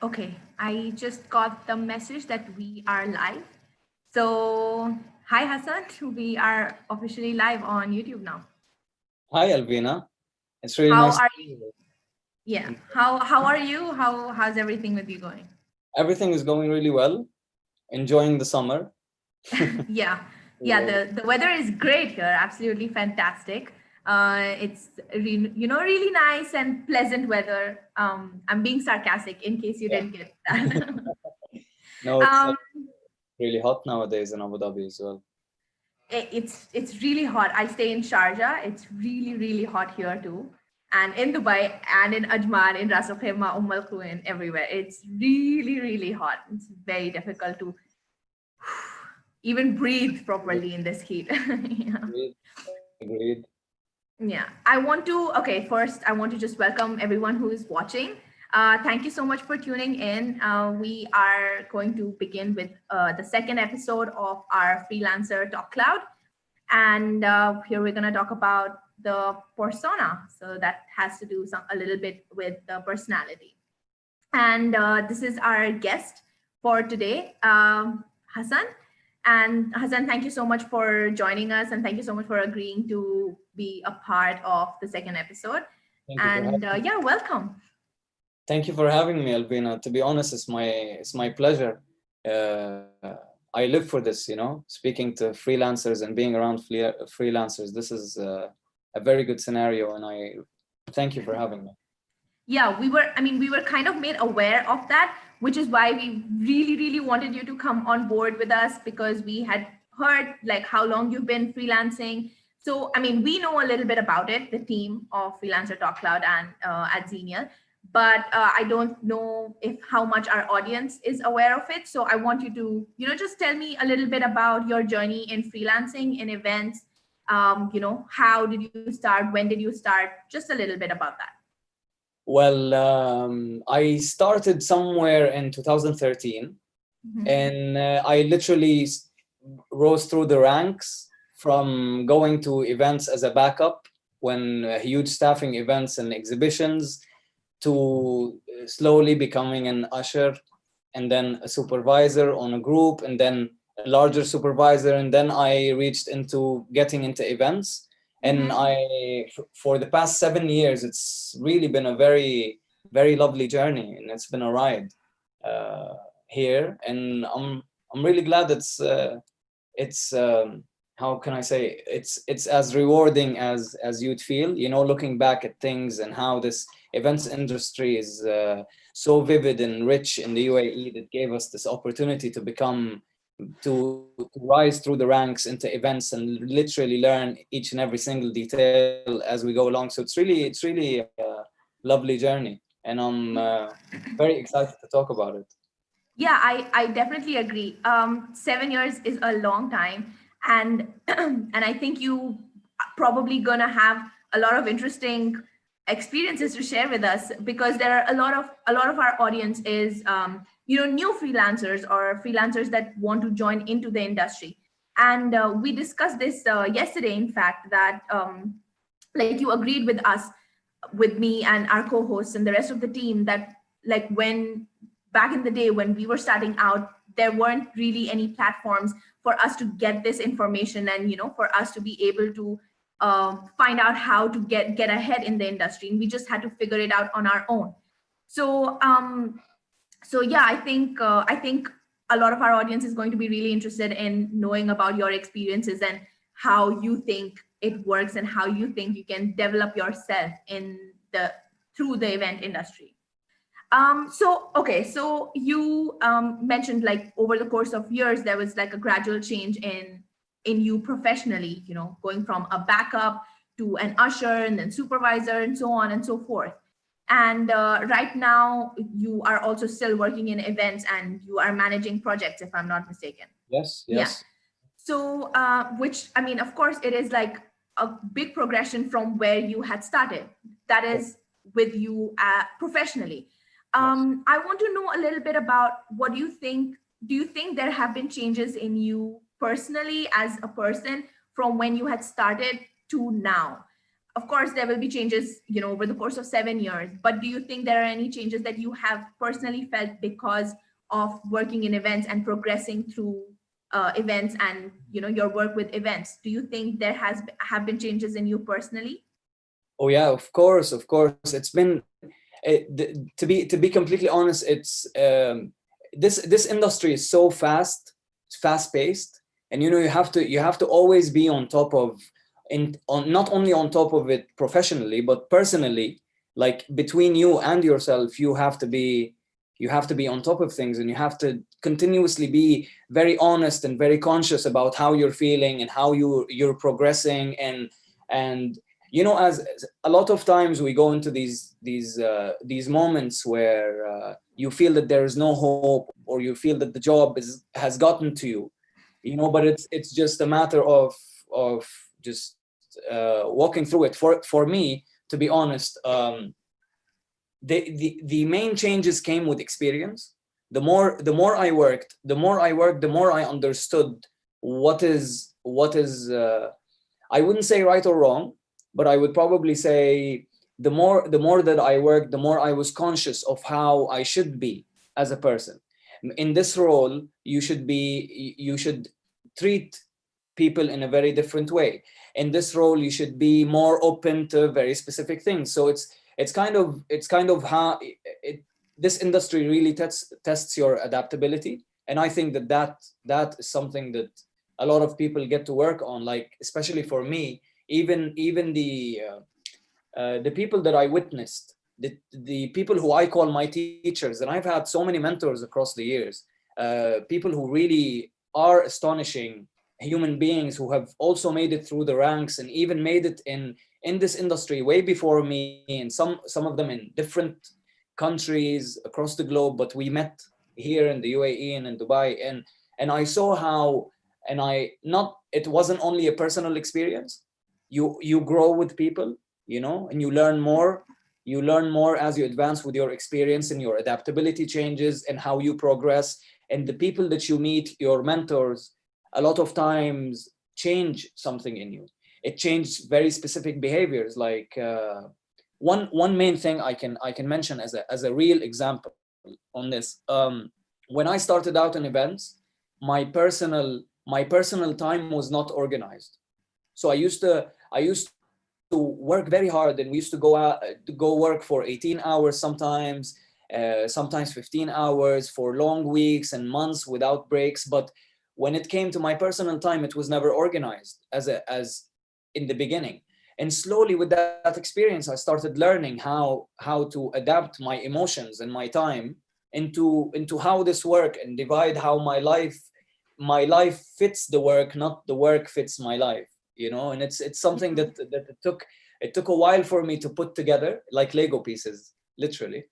Okay, I just got the message that we are live. So, hi Hassan, we are officially live on YouTube now. Hi, Alveena. It's really How nice to are see you? you. Yeah, how are you? How's everything with you going? Everything is going really well. Enjoying the summer. Yeah, yeah. Really. The weather is great here. Absolutely fantastic. It's really nice and pleasant weather. I'm being sarcastic in case you Yeah. didn't get that. No, it's um, really hot nowadays in Abu Dhabi as well. it's really hot. I stay in Sharjah. It's really hot here too, and in Dubai and in Ajman, in Ras Al Khaimah, Al Quwain, everywhere. It's really hot. It's very difficult to even breathe properly in this heat. Yeah. Agreed. Agreed. Yeah, I want to, okay, first, I want to just welcome everyone who is watching. Thank you so much for tuning in. We are going to begin with the second episode of our Freelancer TalkCloud. And here we're going to talk about the persona. So that has to do a little bit with the personality. And this is our guest for today, Hassan. And Hassan, thank you so much for joining us, and thank you so much for agreeing to be a part of the second episode. Thank you for And having. yeah, welcome. Thank you for having me, Alveena. To be honest, it's my pleasure. I live for this. Speaking to freelancers and being around freelancers. This is a very good scenario, and I thank you for having me. Yeah, we were kind of made aware of that, which is why we really wanted you to come on board with us, because we had heard like how long you've been freelancing. So we know a little bit about it, the team of Freelancer TalkCloud and at Xenial, but I don't know if how much our audience is aware of it. So I want you to just tell me a little bit about your journey in freelancing, in events. How did you start, when did you start, just a little bit about that. Well, I started somewhere in 2013, and I literally rose through the ranks from going to events as a backup when huge staffing events and exhibitions to slowly becoming an usher and then a supervisor on a group and then a larger supervisor, and then I reached into getting into events. And for the past 7 years, it's really been a very lovely journey, and it's been a ride uh, here. And I'm really glad it's how can I say, it's as rewarding as you'd feel, looking back at things and how this events industry is so vivid and rich in the UAE, that gave us this opportunity to rise through the ranks into events and literally learn each and every single detail as we go along. So it's really a lovely journey, and I'm very excited to talk about it. Yeah, I definitely agree. 7 years is a long time, and and I think you probably gonna have a lot of interesting experiences to share with us, because there are a lot of our audience is new freelancers or freelancers that want to join into the industry. And we discussed this yesterday, in fact, that like you agreed with us, with me and our co-hosts and the rest of the team, that like when back in the day when we were starting out, there weren't really any platforms for us to get this information, and for us to be able to find out how to get ahead in the industry, and we just had to figure it out on our own. So yeah, I think a lot of our audience is going to be really interested in knowing about your experiences and how you think it works and how you think you can develop yourself in the through the event industry. So you mentioned like over the course of years there was like a gradual change in you professionally, going from a backup to an usher and then supervisor and so on and so forth. And right now you are also still working in events and you are managing projects, if I'm not mistaken. Yes, Yeah. yes. So, which of course, it is like a big progression from where you had started. That is with you professionally. Yes. I want to know a little bit about what do you think? Do you think there have been changes in you personally as a person from when you had started to now? of course, there will be changes, over the course of 7 years. But do you think there are any changes that you have personally felt because of working in events and progressing through events and, your work with events? Do you think there have been changes in you personally? Oh yeah, of course, of course. It's been to be completely honest. It's this industry is so fast paced, and you have to always be on top of not only on top of it professionally but personally. Like between you and yourself, you have to be on top of things, and you have to continuously be very honest and very conscious about how you're feeling and how you're progressing. And as a lot of times we go into these moments where you feel that there is no hope, or you feel that the job has gotten to you, but it's just a matter of just walking through it. For me, to be honest, the main changes came with experience. The more I worked, the more I understood what is I wouldn't say right or wrong, but I would probably say the more that I worked, the more I was conscious of how I should be as a person. In this role, you should treat people in a very different way. In this role, you should be more open to very specific things. So it's kind of how this industry really tests your adaptability. And I think that is something that a lot of people get to work on. Like, especially for me, even the people that I witnessed, the people who I call my teachers, and I've had so many mentors across the years, people who really are astonishing human beings, who have also made it through the ranks and even made it in this industry way before me, and some of them in different countries across the globe, but we met here in the UAE and in Dubai, and I saw how, and it wasn't only a personal experience. You grow with people, and you learn more as you advance with your experience, and your adaptability changes, and how you progress. And the people that you meet, your mentors, a lot of times change something in you. It changed very specific behaviors. Like one main thing I can mention as a real example on this. When I started out in events, my personal time was not organized. So I used to work very hard, and we used to go out to go work for 18 hours sometimes, sometimes 15 hours for long weeks and months without breaks. But when it came to my personal time, it was never organized as in the beginning. And slowly, with that experience, I started learning how to adapt my emotions and my time into how this work, and divide how my life fits the work, not the work fits my life. And it's something that it took a while for me to put together, like Lego pieces, literally.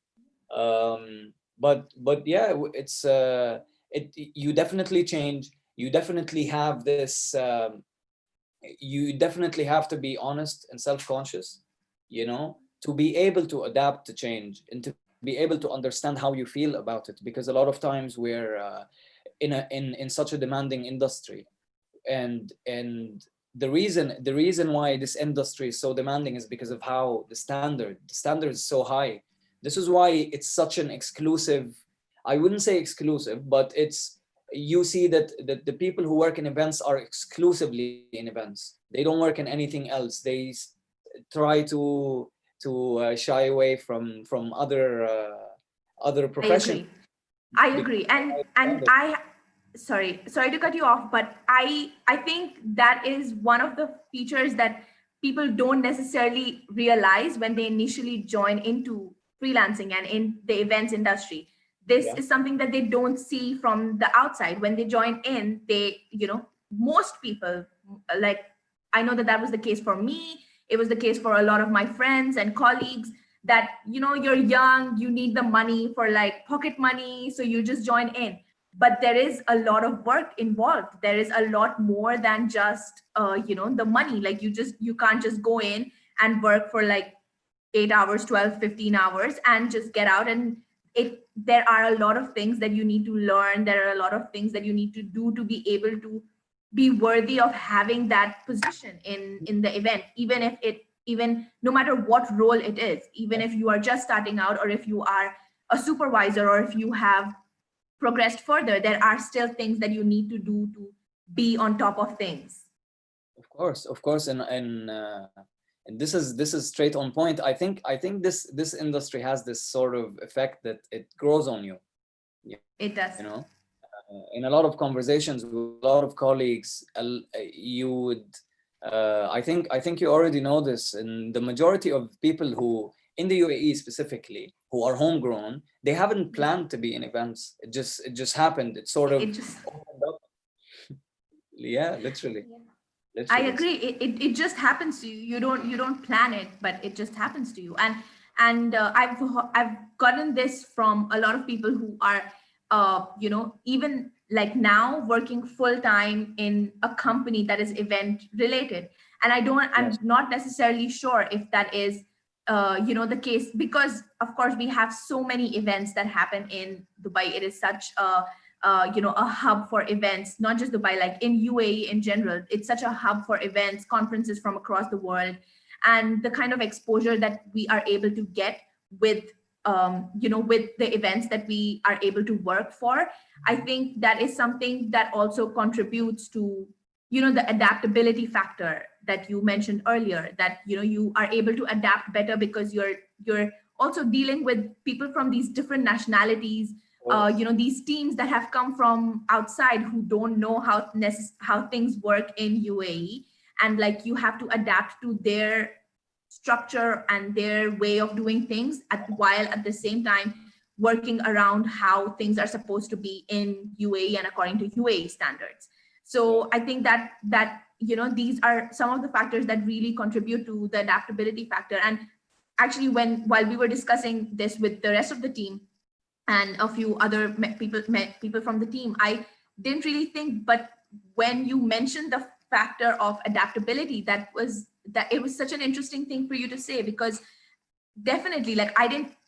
But yeah, it's you definitely change. You definitely have this. You definitely have to be honest and self-conscious, to be able to adapt to change, and to be able to understand how you feel about it. Because a lot of times we're in such a demanding industry, and the reason why this industry is so demanding is because of how the standard is so high. This is why it's such an exclusive, I wouldn't say exclusive, but you see that the people who work in events are exclusively in events. They don't work in anything else. They try to shy away from other I professions. agree. I agree. And I sorry to cut you off, but I think that is one of the features that people don't necessarily realize when they initially join into freelancing and in the events industry. This Yeah. is something that they don't see from the outside. When they join in, most people, like, I know that that was the case for me. It was the case for a lot of my friends and colleagues, that you're young, you need the money for like pocket money, so you just join in. But there is a lot of work involved. There is a lot more than just the money. Like, you can't just go in and work for like 8 hours, 12, 15 hours and just get out. And there are a lot of things that you need to learn. There are a lot of things that you need to do to be able to be worthy of having that position in the event, even if even no matter what role it is, even if you are just starting out, or if you are a supervisor, or if you have progressed further, there are still things that you need to do to be on top of things. Of course, and this is straight on point. I think this industry has this sort of effect that it grows on you. It does. You know, in a lot of conversations with a lot of colleagues, you would. I think you already know this. And the majority of people who in the UAE specifically who are homegrown, they haven't planned to be in events. It just happened. It sort of It just, opened up. Yeah, literally. I Literally. agree. It just happens to you. You don't plan it, but it just happens to you. And I've gotten this from a lot of people who are even like now working full time in a company that is event related. And Yes. I'm not necessarily sure if that is the case, because of course we have so many events that happen in Dubai. It is such a hub for events, not just Dubai, like in UAE in general. It's such a hub for events, conferences from across the world, and the kind of exposure that we are able to get with with the events that we are able to work for. I think that is something that also contributes to the adaptability factor that you mentioned earlier, that you are able to adapt better because you're also dealing with people from these different nationalities, these teams that have come from outside who don't know how things work in UAE, and like you have to adapt to their structure and their way of doing things, while at the same time working around how things are supposed to be in UAE and according to UAE standards. So I think that these are some of the factors that really contribute to the adaptability factor. And actually, while we were discussing this with the rest of the team and a few other people from the team, I didn't really think, but when you mentioned the factor of adaptability, that it was such an interesting thing for you to say, because definitely, like,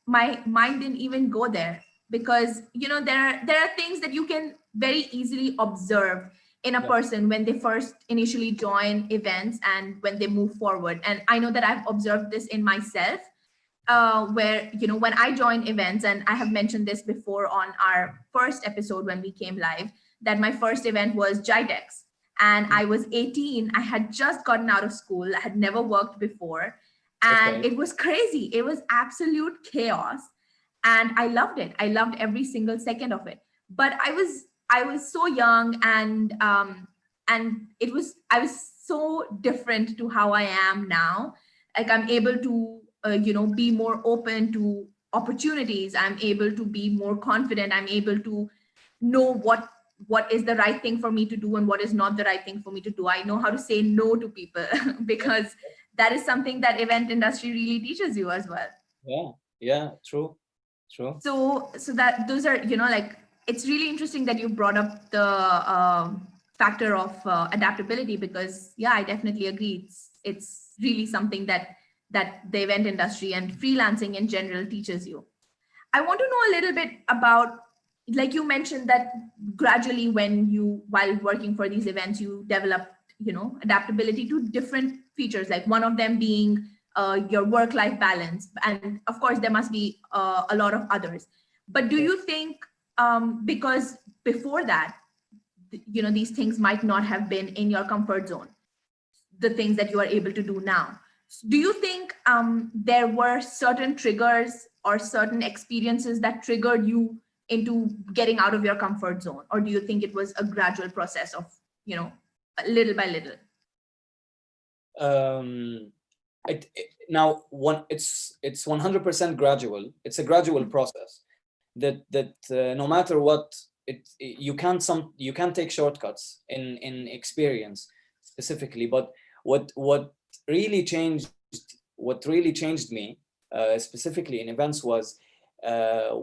my mind didn't even go there, because there are things that you can very easily observe in a Yeah. person when they first initially join events and when they move forward. And I know that I've observed this in myself, where when I join events, and I have mentioned this before on our first episode when we came live, that my first event was Jidex, and I was 18. I had just gotten out of school. I had never worked before, and Okay. it was crazy. It was absolute chaos, and I loved it. I loved every single second of it. But I was so young, and I was so different to how I am now. Like, I'm able to be more open to opportunities. I'm able to be more confident. I'm able to know what is the right thing for me to do and what is not the right thing for me to do. I know how to say no to people because that is something that event industry really teaches you as well. Yeah. Yeah. True. True. So that those are, like, it's really interesting that you brought up the factor of adaptability, because yeah, I definitely agree. It's really something that the event industry and freelancing in general teaches you. I want to know a little bit about, like you mentioned, that gradually while working for these events, you developed, adaptability to different features, like one of them being your work-life balance. And of course, there must be a lot of others. But do you think, because before that, these things might not have been in your comfort zone, the things that you are able to do now. Do you think there were certain triggers or certain experiences that triggered you into getting out of your comfort zone? Or do you think it was a gradual process of, little by little? Um, Now it's 100% gradual. It's a gradual process that no matter what, you can't take shortcuts in experience specifically. But what really changed what really changed me specifically in events was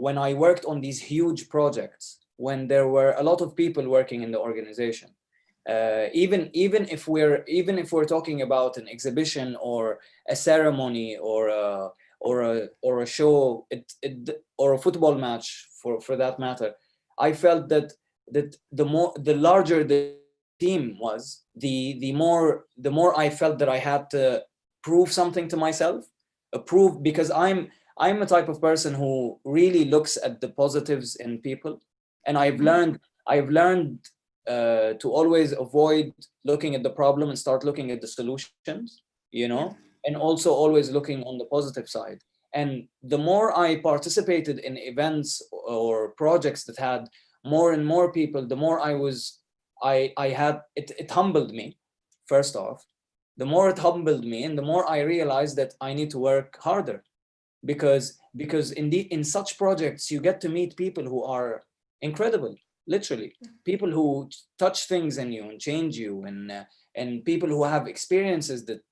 when I worked on these huge projects, when there were a lot of people working in the organization. Even if we're talking about an exhibition or a ceremony or a show, or a football match for that matter, I felt that the larger the team was, the more I felt that I had to prove something to myself, prove, because I'm a type of person who really looks at the positives in people, and I've learned to always avoid looking at the problem and start looking at the solutions, and also always looking on the positive side. And the more I participated in events or projects that had more and more people, the more I had it humbled me. First off, the more it humbled me, and the more I realized that I need to work harder, because in such projects you get to meet people who are incredible, literally, people who touch things in you and change you, and people who have experiences that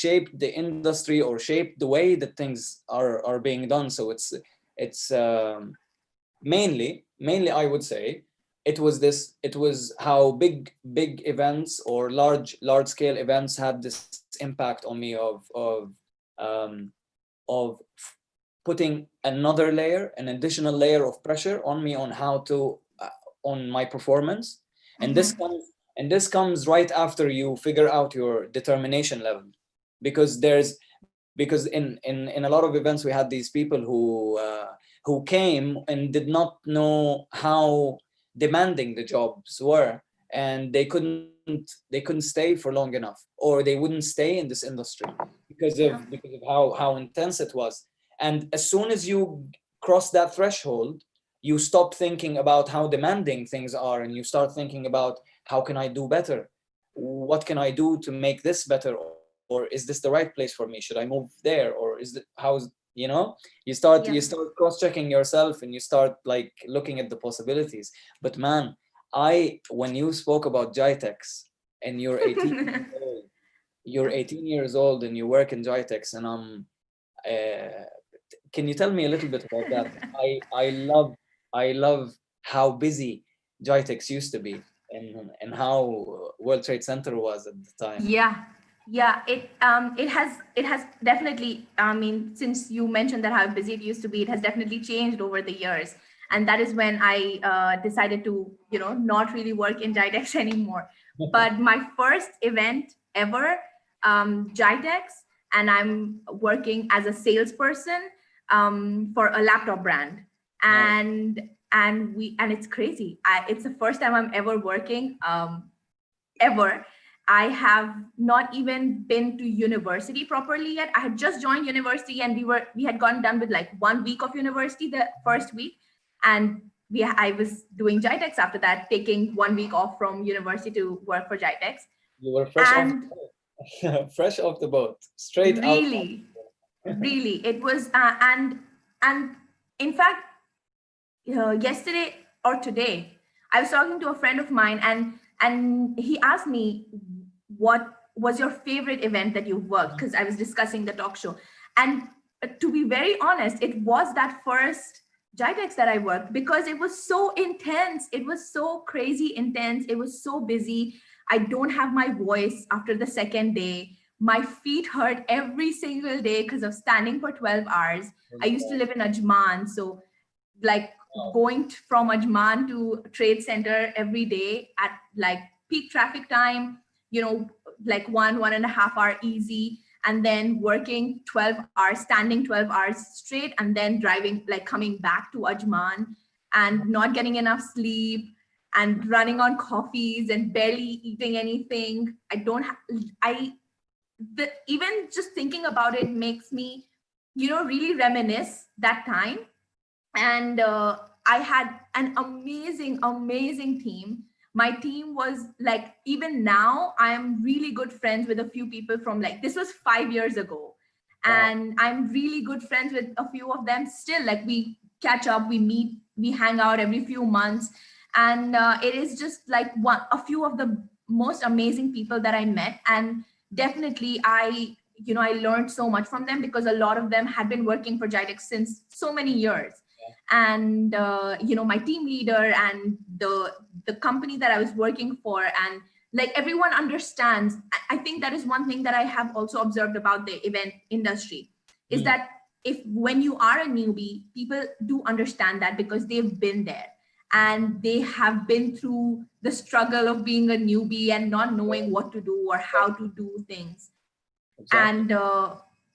shaped the industry or shaped the way that things are being done. So it's mainly I would say it was how big events or large scale events had this impact on me of putting an additional layer of pressure on me on how to on my performance. And this comes right after you figure out your determination level, because in a lot of events we had these people who came and did not know how demanding the jobs were, and they couldn't stay for long enough, or they wouldn't stay in this industry because of how intense it was. And as soon as you cross that threshold, you stop thinking about how demanding things are, and you start thinking about, how can I do better? What can I do to make this better? Or is this the right place for me? Should I move there? Or is it, you start cross-checking yourself, and you start like looking at the possibilities. But man, when you spoke about Jitex, and you're 18 years old, and you work in Jitex, and can you tell me a little bit about that? I love how busy Jitex used to be, and how World Trade Center was at the time. It has definitely, I mean, since you mentioned that how busy it used to be, it has definitely changed over the years. And that is when I decided to, not really work in Jitex anymore. But my first event ever, Jitex, and I'm working as a salesperson for a laptop brand. And it's crazy. It's the first time I'm ever working ever. I have not even been to university properly yet. I had just joined university, and we had gotten done with like 1 week of university the first week, and I was doing Jitex after that, taking 1 week off from university to work for Jitex. You were fresh off the boat. Fresh off the boat, straight out. Really, it was, and in fact, yesterday or today, I was talking to a friend of mine, and he asked me, what was your favorite event that you've worked? Because I was discussing the talk show. And to be very honest, it was that first Jitex that I worked, because it was so intense. It was so crazy intense. It was so busy. I don't have my voice after the second day. My feet hurt every single day because of standing for 12 hours. I used to live in Ajman. So like going from Ajman to Trade Center every day at like peak traffic time, like 1.5 hour easy, and then working 12 hours, standing 12 hours straight, and then driving, like coming back to Ajman, and not getting enough sleep, and running on coffees and barely eating anything. Even just thinking about it makes me, really reminisce that time. And I had an amazing team. My team was like, even now I am really good friends with a few people from, like, this was 5 years ago. And I'm really good friends with a few of them still. Like, we catch up, we meet, we hang out every few months. And it is just like a few of the most amazing people that I met. And definitely I learned so much from them, because a lot of them had been working for Jitex since so many years. And my team leader and the company that I was working for, and like everyone understands. I think that is one thing that I have also observed about the event industry, is that when you are a newbie, people do understand that, because they've been there. and they have been through the struggle of being a newbie and not knowing what to do or how to do things. Exactly.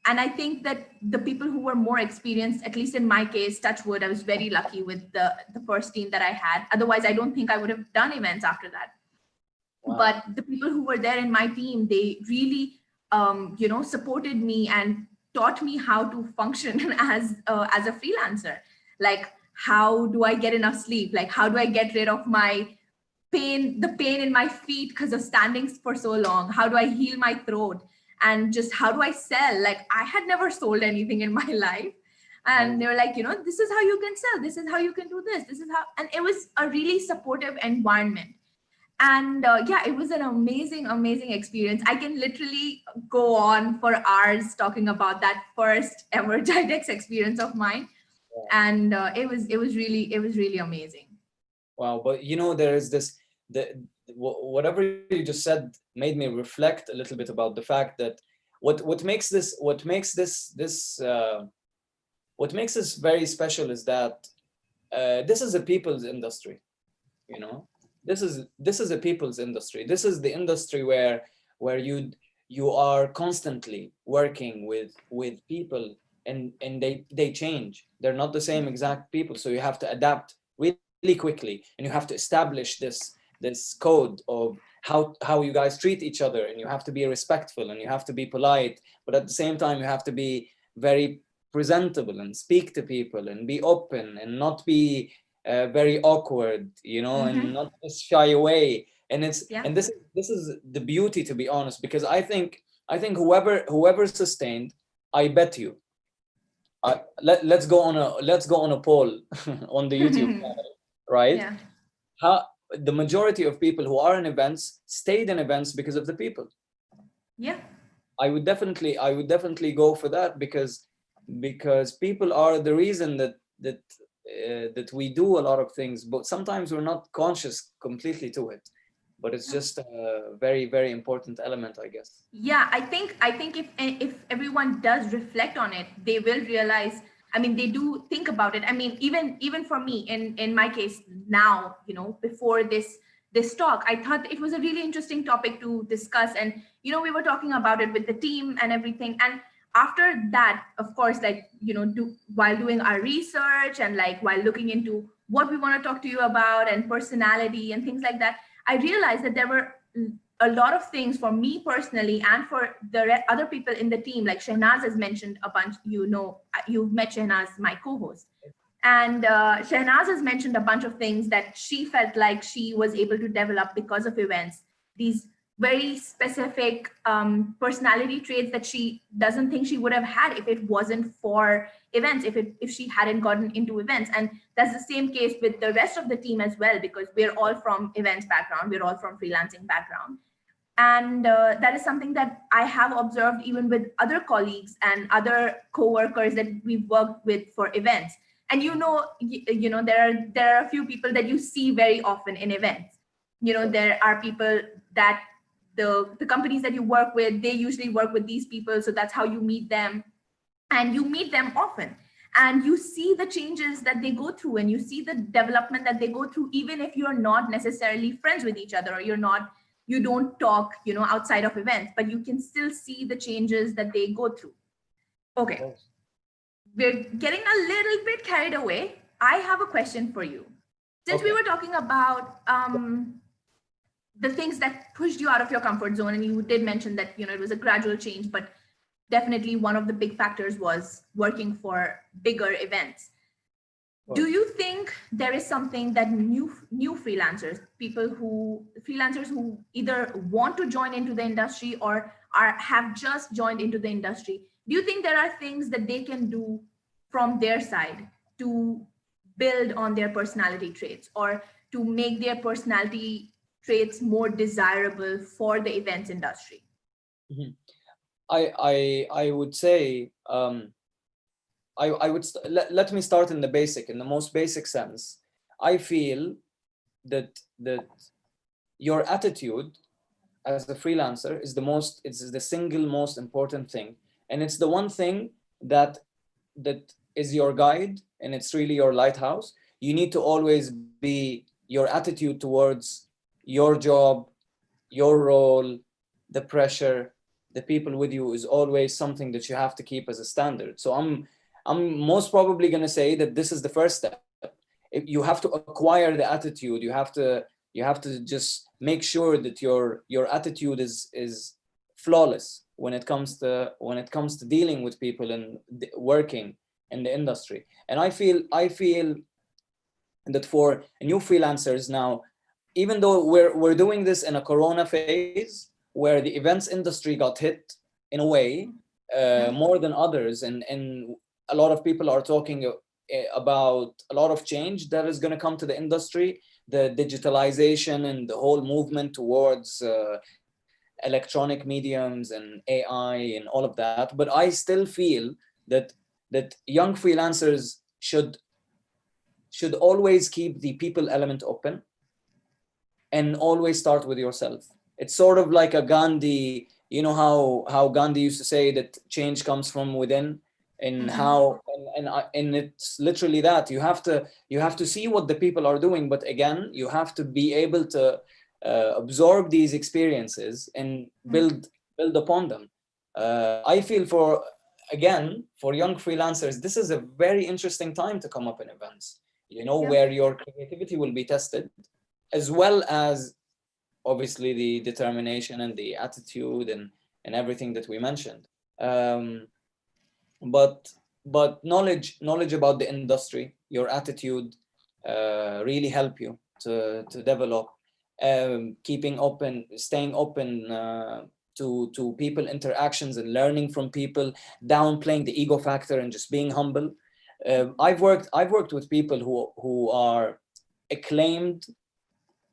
And I think that the people who were more experienced, at least in my case, touch wood, I was very lucky with the first team that I had. Otherwise, I don't think I would have done events after that. Wow. But the people who were there in my team, they really supported me and taught me how to function as a freelancer. Like, how do I get enough sleep? Like, how do I get rid of my the pain in my feet because of standing for so long? How do I heal my throat? And just how do I sell? Like, I had never sold anything in my life. And they were like, this is how you can sell, this is how you can do this is how. And it was a really supportive environment. And yeah, it was an amazing experience. I can literally go on for hours talking about that first ever Jidex experience of mine. And it was really amazing. Wow. But there is this, whatever you just said made me reflect a little bit about the fact that what makes this very special is that this is a people's industry. This is a people's industry. This is the industry where you are constantly working with people, and they change. They're not the same exact people, so you have to adapt really quickly, and you have to establish this code of how you guys treat each other, and you have to be respectful, and you have to be polite, but at the same time you have to be very presentable and speak to people and be open and not be very awkward, and not just shy away. And this is the beauty, to be honest, because I think whoever sustained, I bet you, let's go on a poll on the YouTube channel, right? Yeah. How the majority of people who are in events stayed in events because of the people. Yeah. I would definitely go for that, because people are the reason that we do a lot of things, but sometimes we're not conscious completely to it. But it's just a very, very important element, I guess. Yeah, I think if everyone does reflect on it, they will realize. I mean, they do think about it. I mean, even for me, in my case now, before this talk, I thought it was a really interesting topic to discuss. And we were talking about it with the team and everything. And after that, of course, like, while doing our research and like while looking into what we want to talk to you about and personality and things like that, I realized that there were a lot of things for me personally and for the other people in the team. Like Shahnaz has mentioned a bunch, you've met Shahnaz, my co-host. And Shahnaz has mentioned a bunch of things that she felt like she was able to develop because of events. These very specific personality traits that she doesn't think she would have had if it wasn't for events, if she hadn't gotten into events. And that's the same case with the rest of the team as well, because we're all from events background, we're all from freelancing background. And that is something that I have observed even with other colleagues and other co-workers that we've worked with for events. And there are a few people that you see very often in events. There are people that the companies that you work with, they usually work with these people, so that's how you meet them. And you meet them often, and you see the changes that they go through, and you see the development that they go through, even if you're not necessarily friends with each other, or you don't talk outside of events, but you can still see the changes that they go through. Okay, we're getting a little bit carried away. I have a question for you. Since we were talking about the things that pushed you out of your comfort zone, and you did mention that it was a gradual change, but definitely one of the big factors was working for bigger events. Do you think there is something that new freelancers who either want to join into the industry or have just joined into the industry, do you think there are things that they can do from their side to build on their personality traits, or to make their personality traits more desirable for the events industry? Mm-hmm. I would say let me start in the most basic sense. I feel that your attitude as a freelancer is the single most important thing, and it's the one thing that is your guide, and it's really your lighthouse. you need to always be, your attitude towards your job, your role, the pressure, the people with you is always something that you have to keep as a standard. So I'm most probably going to say that this is the first step. You have to acquire the attitude. You have to just make sure that your attitude is flawless when it comes to dealing with people and working in the industry. And I feel that for new freelancers now, even though we're doing this in a corona phase where the events industry got hit in a way more than others, and a lot of people are talking about a lot of change that is going to come to the industry, the digitalization and the whole movement towards electronic mediums and AI and all of that. But I still feel that young freelancers should always keep the people element open and always start with yourself. It's sort of like a Gandhi, you know how Gandhi used to say that change comes from within, and how and it's literally that you have to see what the people are doing, but again you have to be able to absorb these experiences and build upon them. I feel for young freelancers, this is a very interesting time to come up in events, Yeah. where your creativity will be tested, as well as obviously the determination and the attitude and everything that we mentioned. Um, but knowledge about the industry, your attitude, really help you to develop, staying open to people interactions and learning from people, downplaying the ego factor and just being humble. I've worked with people who are acclaimed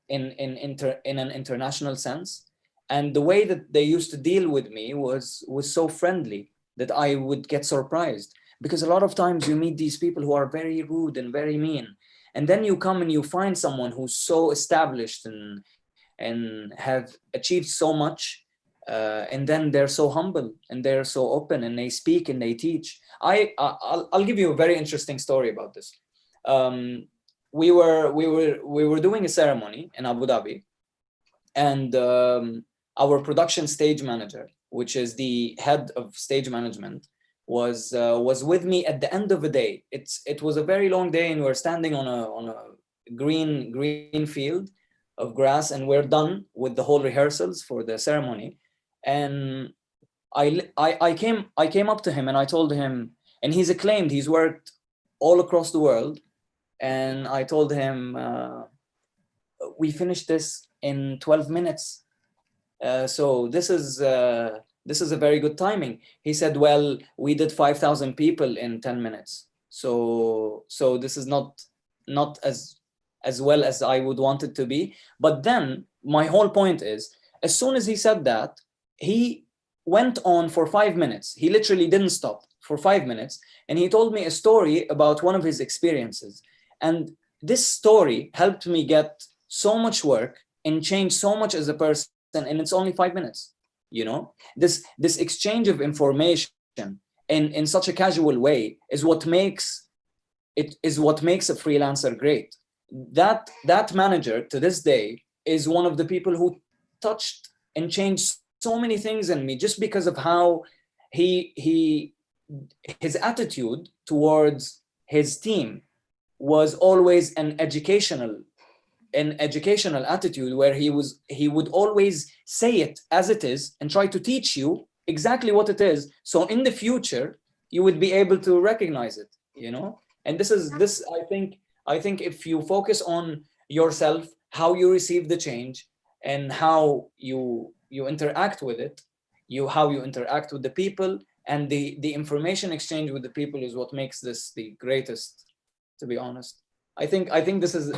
in an international sense, and the way that they used to deal with me was so friendly that I would get surprised, because a lot of times you meet these people who are very rude and very mean, and then you come and you find someone who's so established and have achieved so much, and then they're so humble and they're so open and they speak and they teach. I'll give you a very interesting story about this. um, we were doing a ceremony in Abu Dhabi, and our production stage manager, which is the head of stage management, was with me at the end of the day. It was a very long day, and we're standing on a green field of grass, and we're done with the whole rehearsals for the ceremony. And I came up to him and I told him, and he's acclaimed, he's worked all across the world, and I told him, we finished this in 12 minutes. So this is a very good timing. He said, well, we did 5,000 people in 10 minutes. So this is not as well as I would want it to be. But then my whole point is, as soon as he said that, he went on for 5 minutes. He literally didn't stop for 5 minutes. And he told me a story about one of his experiences. And this story helped me get so much work and change so much as a person. And it's only 5 minutes. This exchange of information in such a casual way is what makes a freelancer great. That manager to this day is one of the people who touched and changed so many things in me, just because of how his attitude towards his team was always an educational attitude, where he would always say it as it is and try to teach you exactly what it is, so in the future you would be able to recognize it. And this I think if you focus on yourself, how you receive the change, and how you interact with it, how you interact with the people, and the information exchange with the people, is what makes this the greatest, to be honest. I think this is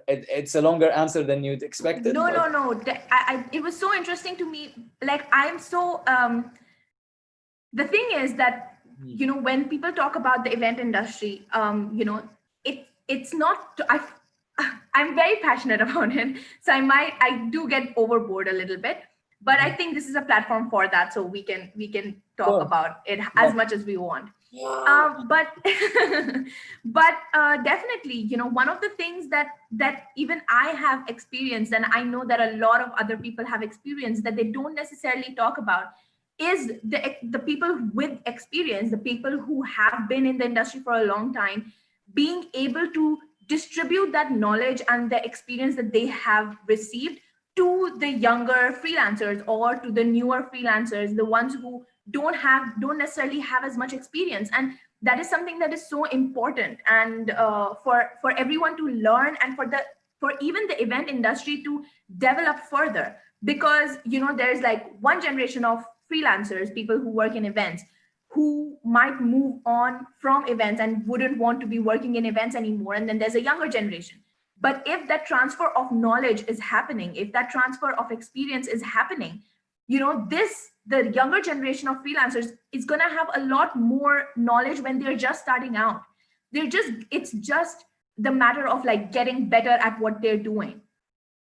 it's a longer answer than you'd expected. No, But no, no. It was so interesting to me. Like, I'm so, the thing is that, when people talk about the event industry, it's not, I'm very passionate about it. So I do get overboard a little bit, but I think this is a platform for that. So we can talk Sure. about it Yeah. as much as we want. But but definitely, you know, one of the things that even I have experienced, and I know that a lot of other people have experienced, that they don't necessarily talk about, is the people with experience, the people who have been in the industry for a long time, being able to distribute that knowledge and the experience that they have received to the younger freelancers or to the newer freelancers, the ones who don't necessarily have as much experience. And that is something that is so important, and for everyone to learn, and for even the event industry to develop further, because you know there's like one generation of freelancers, people who work in events, who might move on from events and wouldn't want to be working in events anymore, and then there's a younger generation. But if that transfer of knowledge is happening, if that transfer of experience is happening, you know, the younger generation of freelancers is going to have a lot more knowledge when they're just starting out. It's just the matter of like getting better at what they're doing,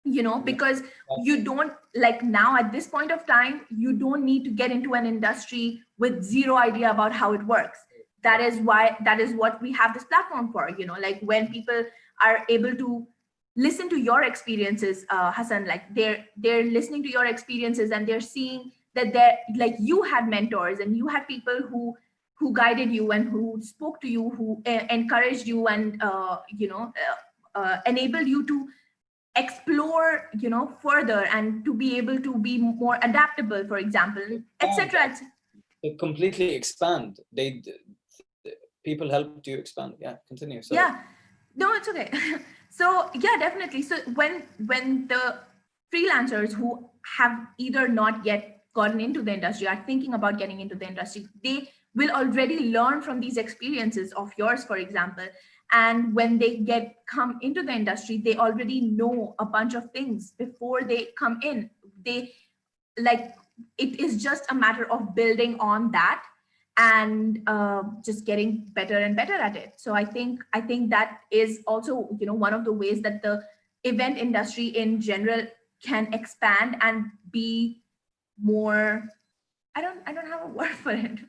you know, Yeah. because you don't, like, now at this point of time, you don't need to get into an industry with zero idea about how it works. That is what we have this platform for, you know, like when people are able to listen to your experiences, Hassan, like they're listening to your experiences, and they're seeing that they're like, you had mentors and you had people who guided you and who spoke to you, who encouraged you, and enabled you to explore, you know, further, and to be able to be more adaptable, for example, And etc. they completely expand. People helped you expand. Yeah, continue. Sorry. Yeah, no, it's okay. So yeah, definitely. So when the freelancers who have either not yet gotten into the industry, are thinking about getting into the industry, they will already learn from these experiences of yours, for example. And when they come into the industry, they already know a bunch of things before they come in. They, like, it is just a matter of building on that, and just getting better and better at it. So I think that is also, you know, one of the ways that the event industry in general can expand and be more, I don't have a word for it.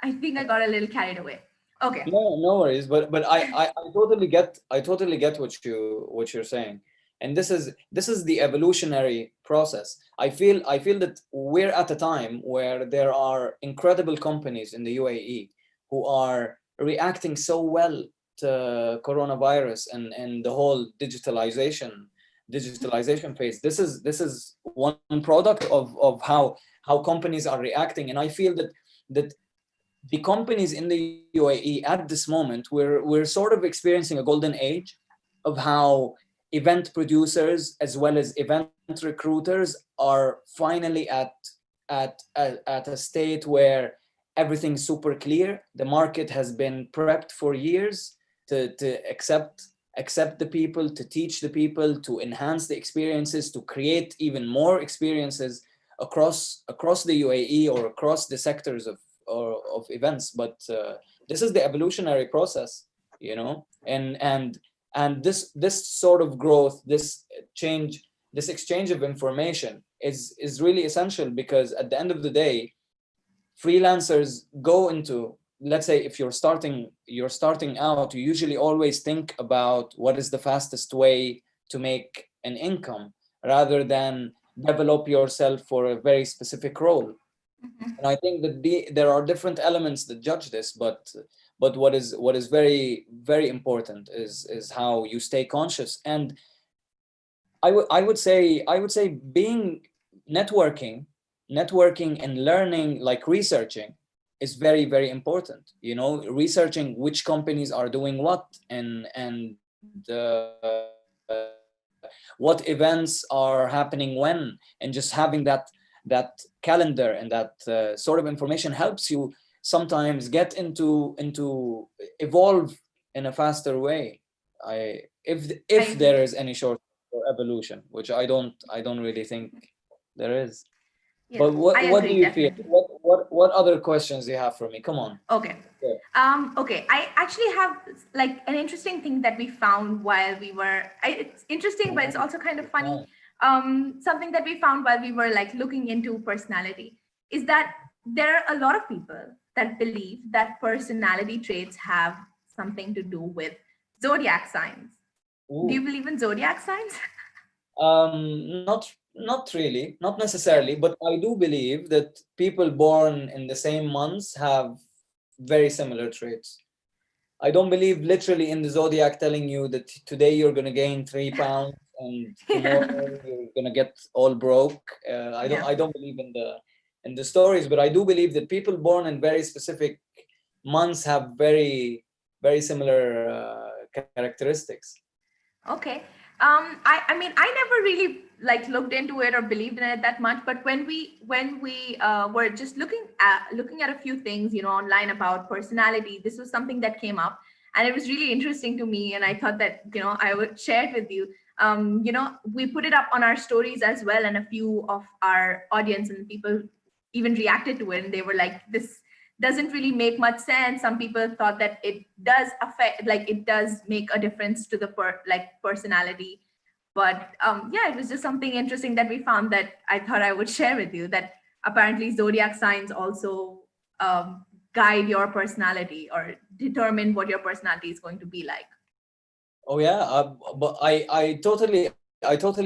I think I got a little carried away. Okay. No, no worries. But I totally get what you're saying. And this is the evolutionary process. I feel that we're at a time where there are incredible companies in the UAE who are reacting so well to coronavirus and the whole digitalization phase. This is one product of how companies are reacting. And I feel that the companies in the UAE at this moment, we're sort of experiencing a golden age of how event producers as well as event recruiters are finally at a state where everything's super clear. The market has been prepped for years to accept the people, to teach the people, to enhance the experiences, to create even more experiences across the UAE or across the sectors of events. But this is the evolutionary process, you know, and this sort of growth, this change, this exchange of information is really essential, because at the end of the day, freelancers go into, let's say, if you're starting out, you usually always think about what is the fastest way to make an income, rather than develop yourself for a very specific role. And I think that there are different elements that judge this, but what is very, very important is how you stay conscious. And I would say being networking networking and learning, like researching, is very, very important. You know, researching which companies are doing what, what events are happening when, and just having that calendar and that sort of information helps you sometimes get into evolve in a faster way. If I there is any short or evolution, which I don't really think there is. Yes, But I what do agree, you feel? definitely. What other questions do you have for me? Come on. Okay. Yeah. Okay. I actually have like an interesting thing that we found while we were. It's interesting, but it's also kind of funny. Something that we found while we were like looking into personality is that there are a lot of people that believe that personality traits have something to do with zodiac signs. Do you Ooh. believe in zodiac signs? Not really, not necessarily, but I do believe that people born in the same months have very similar traits. I don't believe literally in the zodiac telling you that today you're gonna gain 3 pounds and Yeah. tomorrow you're gonna get all broke. Yeah. I don't believe in the stories, but I do believe that people born in very specific months have very similar characteristics. Okay. I mean, I never really like looked into it or believed in it that much. But when we were just looking at a few things, online about personality, this was something that came up, and it was really interesting to me. And I thought that I would share it with you. We put it up on our stories as well, and a few of our audience and people even reacted to it, and they were like, "This doesn't really make much sense." Some people thought that it does affect, like it does make a difference to the personality. But yeah, it was just something interesting that we found that I thought I would share with you, that apparently zodiac signs also guide your personality or determine what your personality is going to be like. Oh yeah, but I totally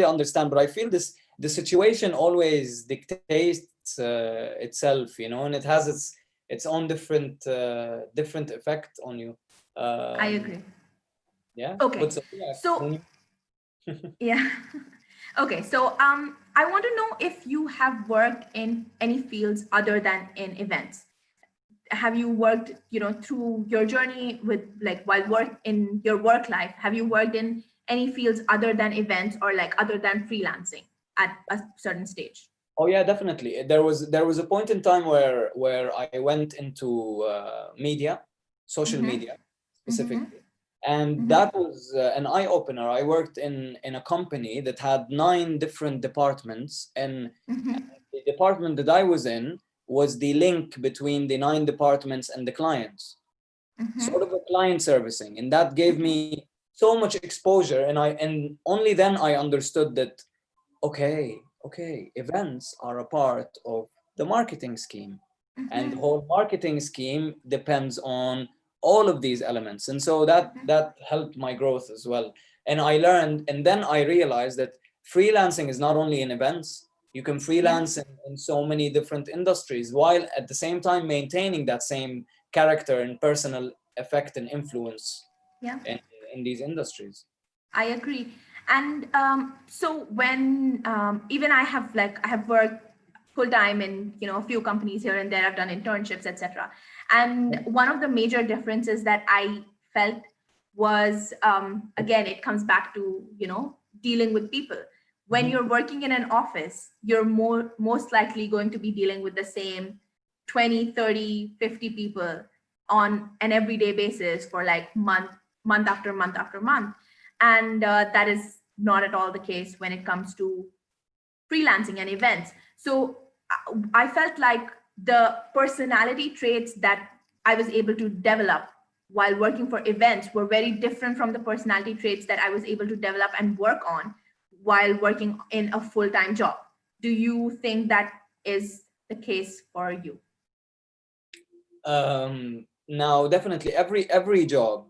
understand, but I feel the situation always dictates itself, and it has its own different effect on you. I Um, agree. yeah, Okay, but so yeah, so yeah. Okay, so I want to know if you have worked in any fields other than in events. Have you worked, through your journey with, like, while work in your work life, have you worked in any fields other than events or like other than freelancing at a certain stage? oh yeah, definitely. There was a point in time where I went into media, social Mm-hmm. media Mm-hmm. specifically, and Mm-hmm. that was an eye opener. I worked in a company that had 9 different departments, and Mm-hmm. the department that I was in was the link between the 9 departments and the clients, sort Mm-hmm. of a client servicing, and that gave me so much exposure, and only then I understood that okay, events are a part of the marketing scheme, and the Mm-hmm. whole marketing scheme depends on all of these elements, and so that helped my growth as well. And I learned, and then I realized that freelancing is not only in events. You can Yeah. freelance in so many different industries while at the same time maintaining that same character and personal effect and influence Yeah. in, in these industries. I agree. And so when even I have worked full time in a few companies here and there. I've done internships, etc. And one of the major differences that I felt was, again, it comes back to dealing with people. When Mhm. you're working in an office, you're most likely going to be dealing with the same 20, 30, 50 people on an everyday basis for like month after month after month. And that is not at all the case when it comes to freelancing and events. So I felt like the personality traits that I was able to develop while working for events were very different from the personality traits that I was able to develop and work on while working in a full-time job. Do you think that is the case for you? Now definitely every job,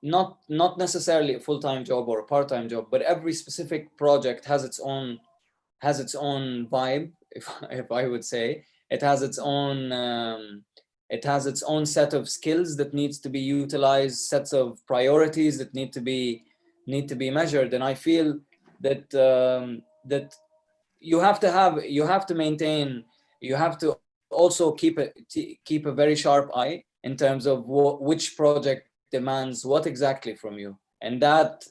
not necessarily a full-time job or a part-time job, but every specific project has its own vibe, if I would say. It has its own set of skills that needs to be utilized, sets of priorities that need to be measured. And I feel that you have to also keep a very sharp eye in terms of which project demands what exactly from you, and that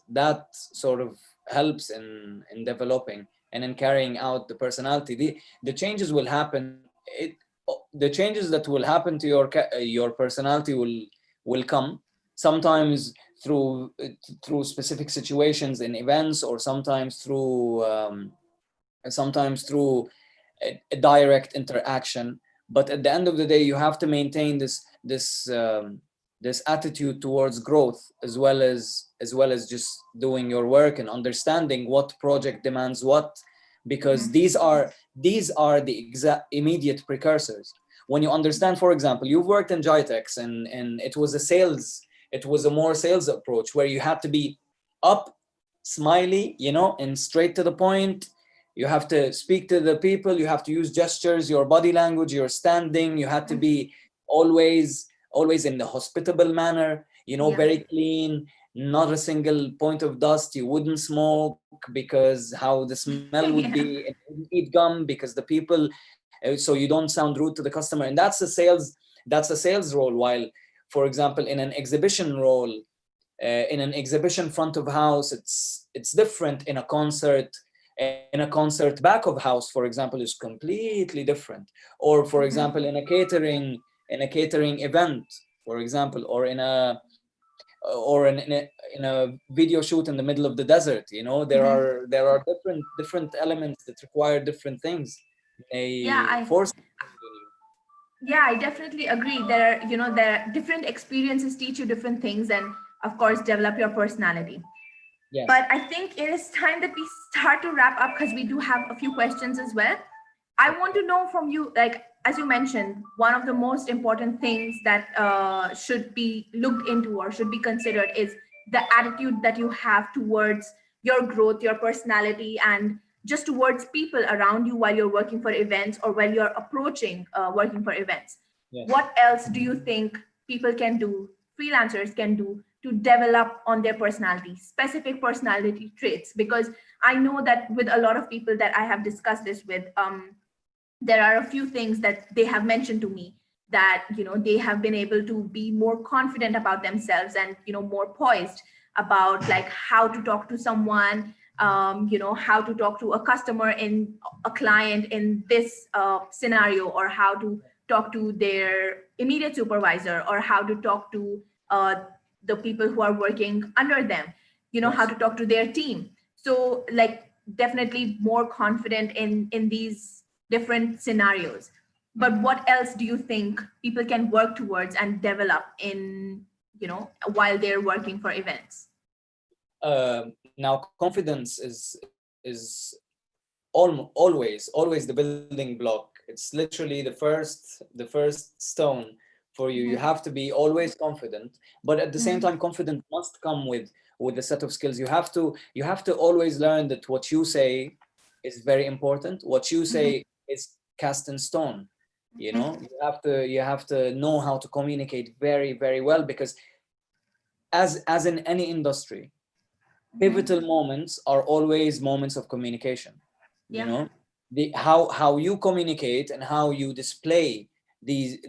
sort of helps in developing and in carrying out the personality. The changes will happen. The changes that will happen to your personality will come sometimes through specific situations in events, or sometimes through a direct interaction. But at the end of the day, you have to maintain this attitude towards growth, as well as just doing your work and understanding what project demands what, because Mhm. these are the exact immediate precursors. when you understand, for example, you've worked in Jitex, and it was a more sales approach where you had to be up, smiley, and straight to the point. You have to speak to the people, you have to use gestures, your body language, your standing, you had to be always in the hospitable manner, very clean, not a single point of dust. You wouldn't smoke because how the smell would be, and you wouldn't eat gum because the people, so you don't sound rude to the customer. And that's a sales role. While, for example, in an exhibition role, in an exhibition front of house, it's different. In a concert back of house, for example, is completely different. Or, for example, in a catering event, for example, or in a video shoot in the middle of the desert, there are different elements that require different things. Yeah, They I force. yeah, I definitely agree. There are different experiences teach you different things, and of course, develop your personality. Yes. But I think it is time that we start to wrap up because we do have a few questions as well. I want to know from you, like, as you mentioned, one of the most important things that should be looked into or should be considered is the attitude that you have towards your growth, your personality, and just towards people around you while you're working for events or while you're approaching working for events. Yes. What else do you think people can do, freelancers can do, to develop on their personality, specific personality traits? Because I know that with a lot of people that I have discussed this with, there are a few things that they have mentioned to me that they have been able to be more confident about themselves and more poised about like how to talk to someone, how to talk to a customer, in a client in this scenario, or how to talk to their immediate supervisor, or how to talk to the people who are working under them, how Yes. to talk to their team. So like definitely more confident in these different scenarios. But what else do you think people can work towards and develop in, while they're working for events? Now, confidence is always the building block. It's literally the first stone for you. You Mhm. have to be always confident, but at the same Mhm. time, confidence must come with a set of skills. You have to always learn that what you say is very important. What you Mhm. say is cast in stone. You have to know how to communicate very, very well, because as in any industry, Mhm. pivotal moments are always moments of communication. you Yeah. know how you communicate and how you display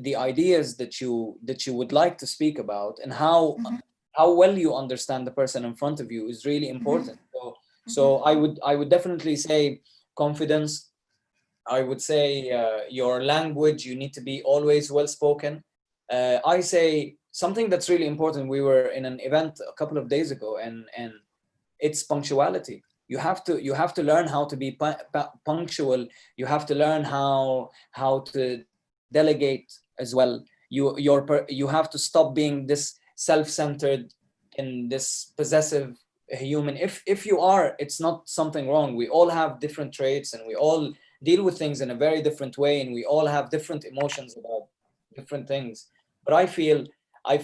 the ideas that you would like to speak about, and Mhm. how well you understand the person in front of you is really Mhm. important. So Mhm. I would definitely say confidence. I would say your language, you need to be always well spoken. I say something that's really important. We were in an event a couple of days ago, and it's punctuality. You have to learn how to be punctual. You have to learn how to delegate as well. You have to stop being this self-centered and this possessive human. If you are, it's not something wrong. We all have different traits, and we all deal with things in a very different way, and we all have different emotions about different things. But I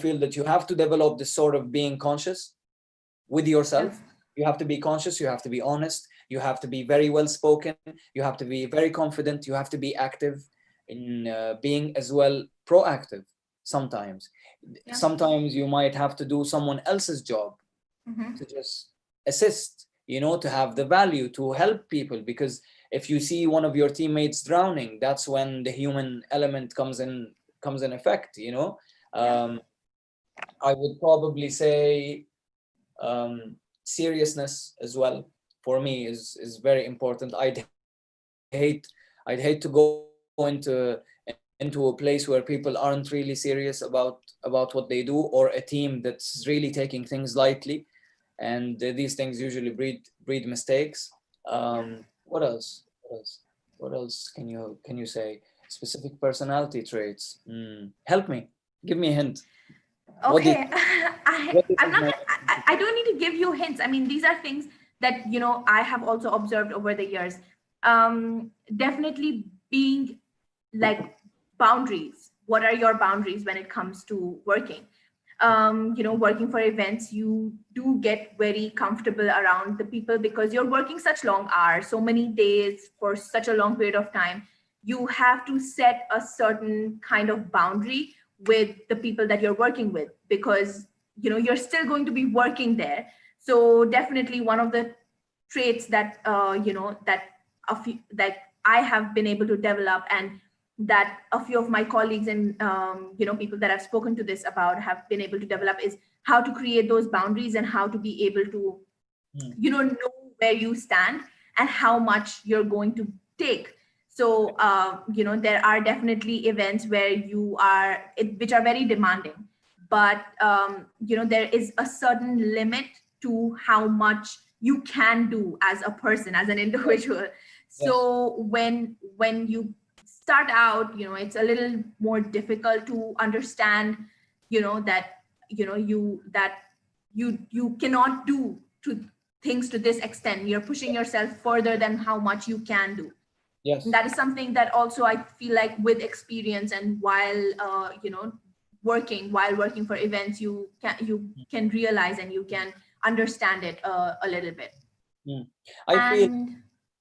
feel that you have to develop this sort of being conscious with Yeah. yourself. You have to be conscious, you have to be honest, you have to be very well spoken, you have to be very confident, you have to be active in being as well proactive. sometimes Yeah. sometimes you might have to do someone else's job Mhm. to just assist, to have the value to help people, because if you see one of your teammates drowning, that's when the human element comes in effect. Yeah. um, I would probably say seriousness as well, for me, is very important. I'd hate to go into a place where people aren't really serious about what they do, or a team that's really taking things lightly, and these things usually breed mistakes. Yeah. What else? What else can you say? Specific personality traits. Help me. Give me a hint. What do you Okay. I'm think not my I don't need to give you hints. I mean, these are things that I have also observed over the years. Definitely being like boundaries. What are your boundaries when it comes to working? Working for events, you do get very comfortable around the people because you're working such long hours, so many days for such a long period of time. You have to set a certain kind of boundary with the people that you're working with, because you're still going to be working there. So definitely one of the traits that that I have been able to develop, and that a few of my colleagues and people that I've spoken to this about have been able to develop, is how to create those boundaries and how to be able to know where you stand and how much you're going to take. So there are definitely events where which are very demanding, but there is a certain limit to how much you can do as a person, as an individual. So when you start out, it's a little more difficult to understand that you cannot do to things to this extent. You're pushing yourself further than how much you can do. Yes. And that is something that also I feel like with experience and while working for events, you can realize and you can understand it a little bit. I feel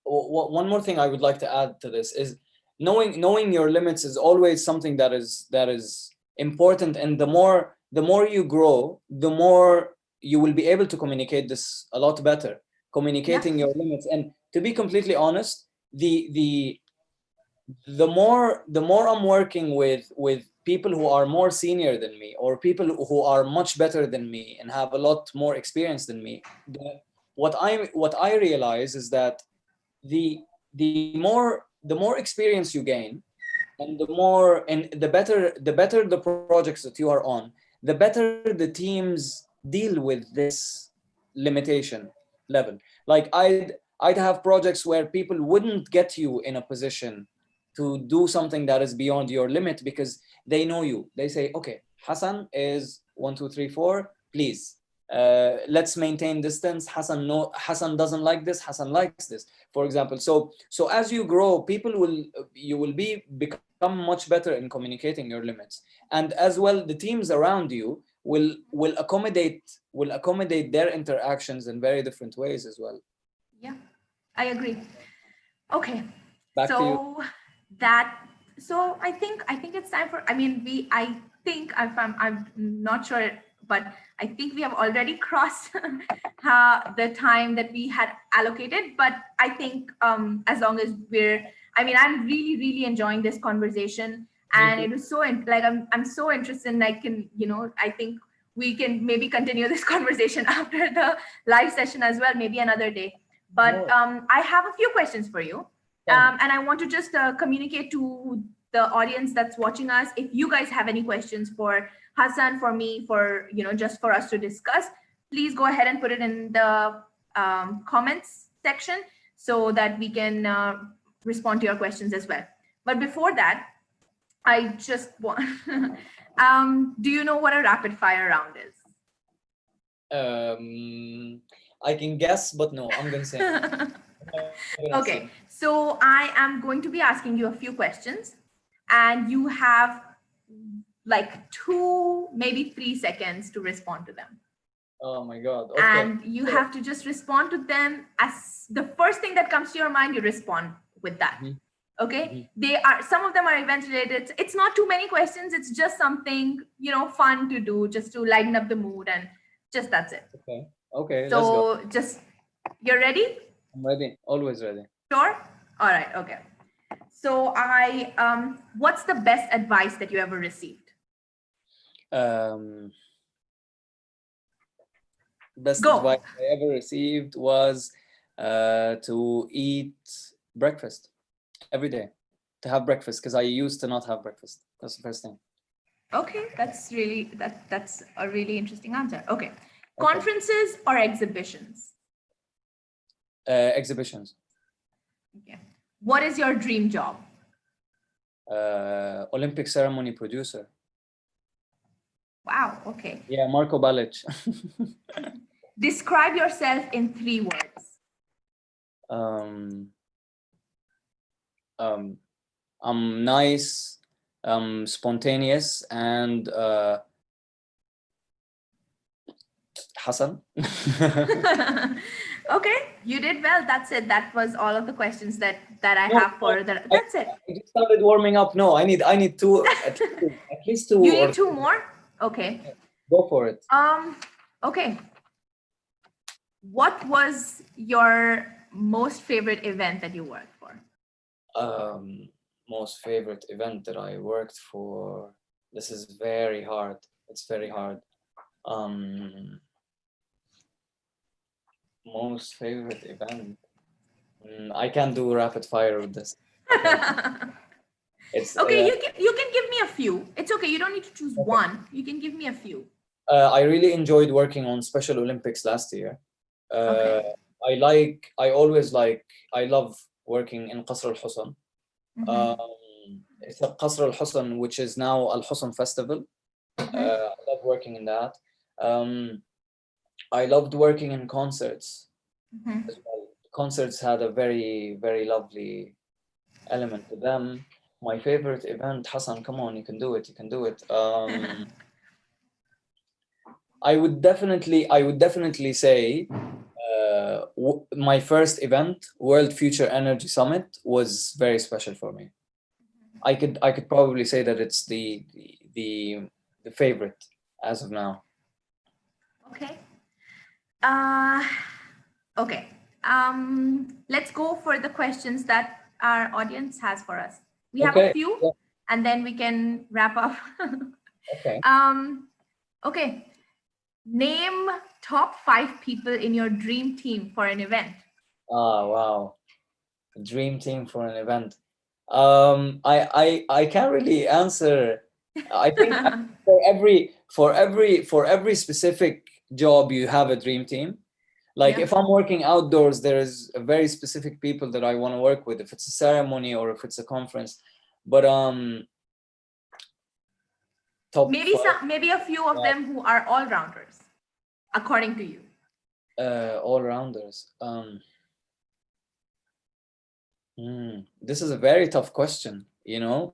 one more thing I would like to add to this is knowing your limits is always something that is important, and the more you grow, the more you will be able to communicate this a lot better, communicating your limits. And to be completely honest, the more I'm working with people who are more senior than me, or people who are much better than me and have a lot more experience than me, what I realize is that the more experience you gain, and the better the projects that you are on, the better the teams deal with this limitation level. Like I'd have projects where people wouldn't get you in a position to do something that is beyond your limit, because they know you. They say, okay, Hassan is 1 2 3 4, please, let's maintain distance. Hassan doesn't like this, Hassan likes this, for example. So as you grow, you will become much better in communicating your limits, and as well the teams around you will accommodate their interactions in very different ways as well. Yeah, I agree. Okay. Back to you. So I think it's time for, I think I'm not sure, but I think we have already crossed the time that we had allocated. But I think as long as I'm really, really enjoying this conversation. And it was I'm so interested, and I think we can maybe continue this conversation after the live session as well, maybe another day. But I have a few questions for you. And I want to just communicate to the audience that's watching us. If you guys have any questions for Hassan, for me, for, just for us to discuss, please go ahead and put it in the comments section so that we can respond to your questions as well. But before that, I just want, do you know what a rapid fire round is? I can guess, but no, I'm going to say. Okay, so I am going to be asking you a few questions, and you have like 2, maybe 3 seconds to respond to them. Oh my God. Okay. And you have to just respond to them as the first thing that comes to your mind, you respond with that. Okay. Some of them are event related. It's not too many questions. It's just something, fun to do, just to lighten up the mood, and just that's it. Okay. So let's go. just, you're ready? I'm ready. Always ready. Sure. All right. Okay. So what's the best advice that you ever received? Best advice I ever received was to eat breakfast every day, to have breakfast, because I used to not have breakfast. That's the first thing. Okay, that's a really interesting answer. Okay. Conferences or exhibitions? Exhibitions. Okay. What is your dream job? Olympic ceremony producer. Wow. Okay. Yeah, Marco Balic. Describe yourself in 3 words. I'm nice, spontaneous, and Hassan. Okay, you did well. That's it. That was all of the questions that I No, have for the. That's it. I just started warming up. No, I need two, at least two You or need two more. Okay. go for it. Okay. What was your most favorite event that you worked for? Most favorite event that I worked for. This is very hard. It's very hard. Most favorite event. I can't do rapid fire with this. It's Okay, you can give me a few. It's okay. You don't need to choose one. You can give me a few. I really enjoyed working on Special Olympics last year. Okay. I love working in Qasr Al Husn. It's a Qasr Al Husn, which is now Al Husn Festival. I love working in that. I loved working in concerts as well. Concerts had a very, very lovely element to them. My favorite event, Hassan, come on, you can do it. You can do it. I would definitely say my first event, World Future Energy Summit, was very special for me. I could probably say that it's the favorite as of now. Okay. Okay. Let's go for the questions that our audience has for us. We have a few, Yeah. and then we can wrap up. Okay. Okay. Name top 5 people in your dream team for an event. Wow. Dream team for an event. I can't really answer. I think for every specific job you have a dream team. Like if I'm working outdoors, there's a very specific people that I want to work with, if it's a ceremony or if it's a conference. But top maybe a few of them who are all rounders, according to you. All rounders. This is a very tough question. You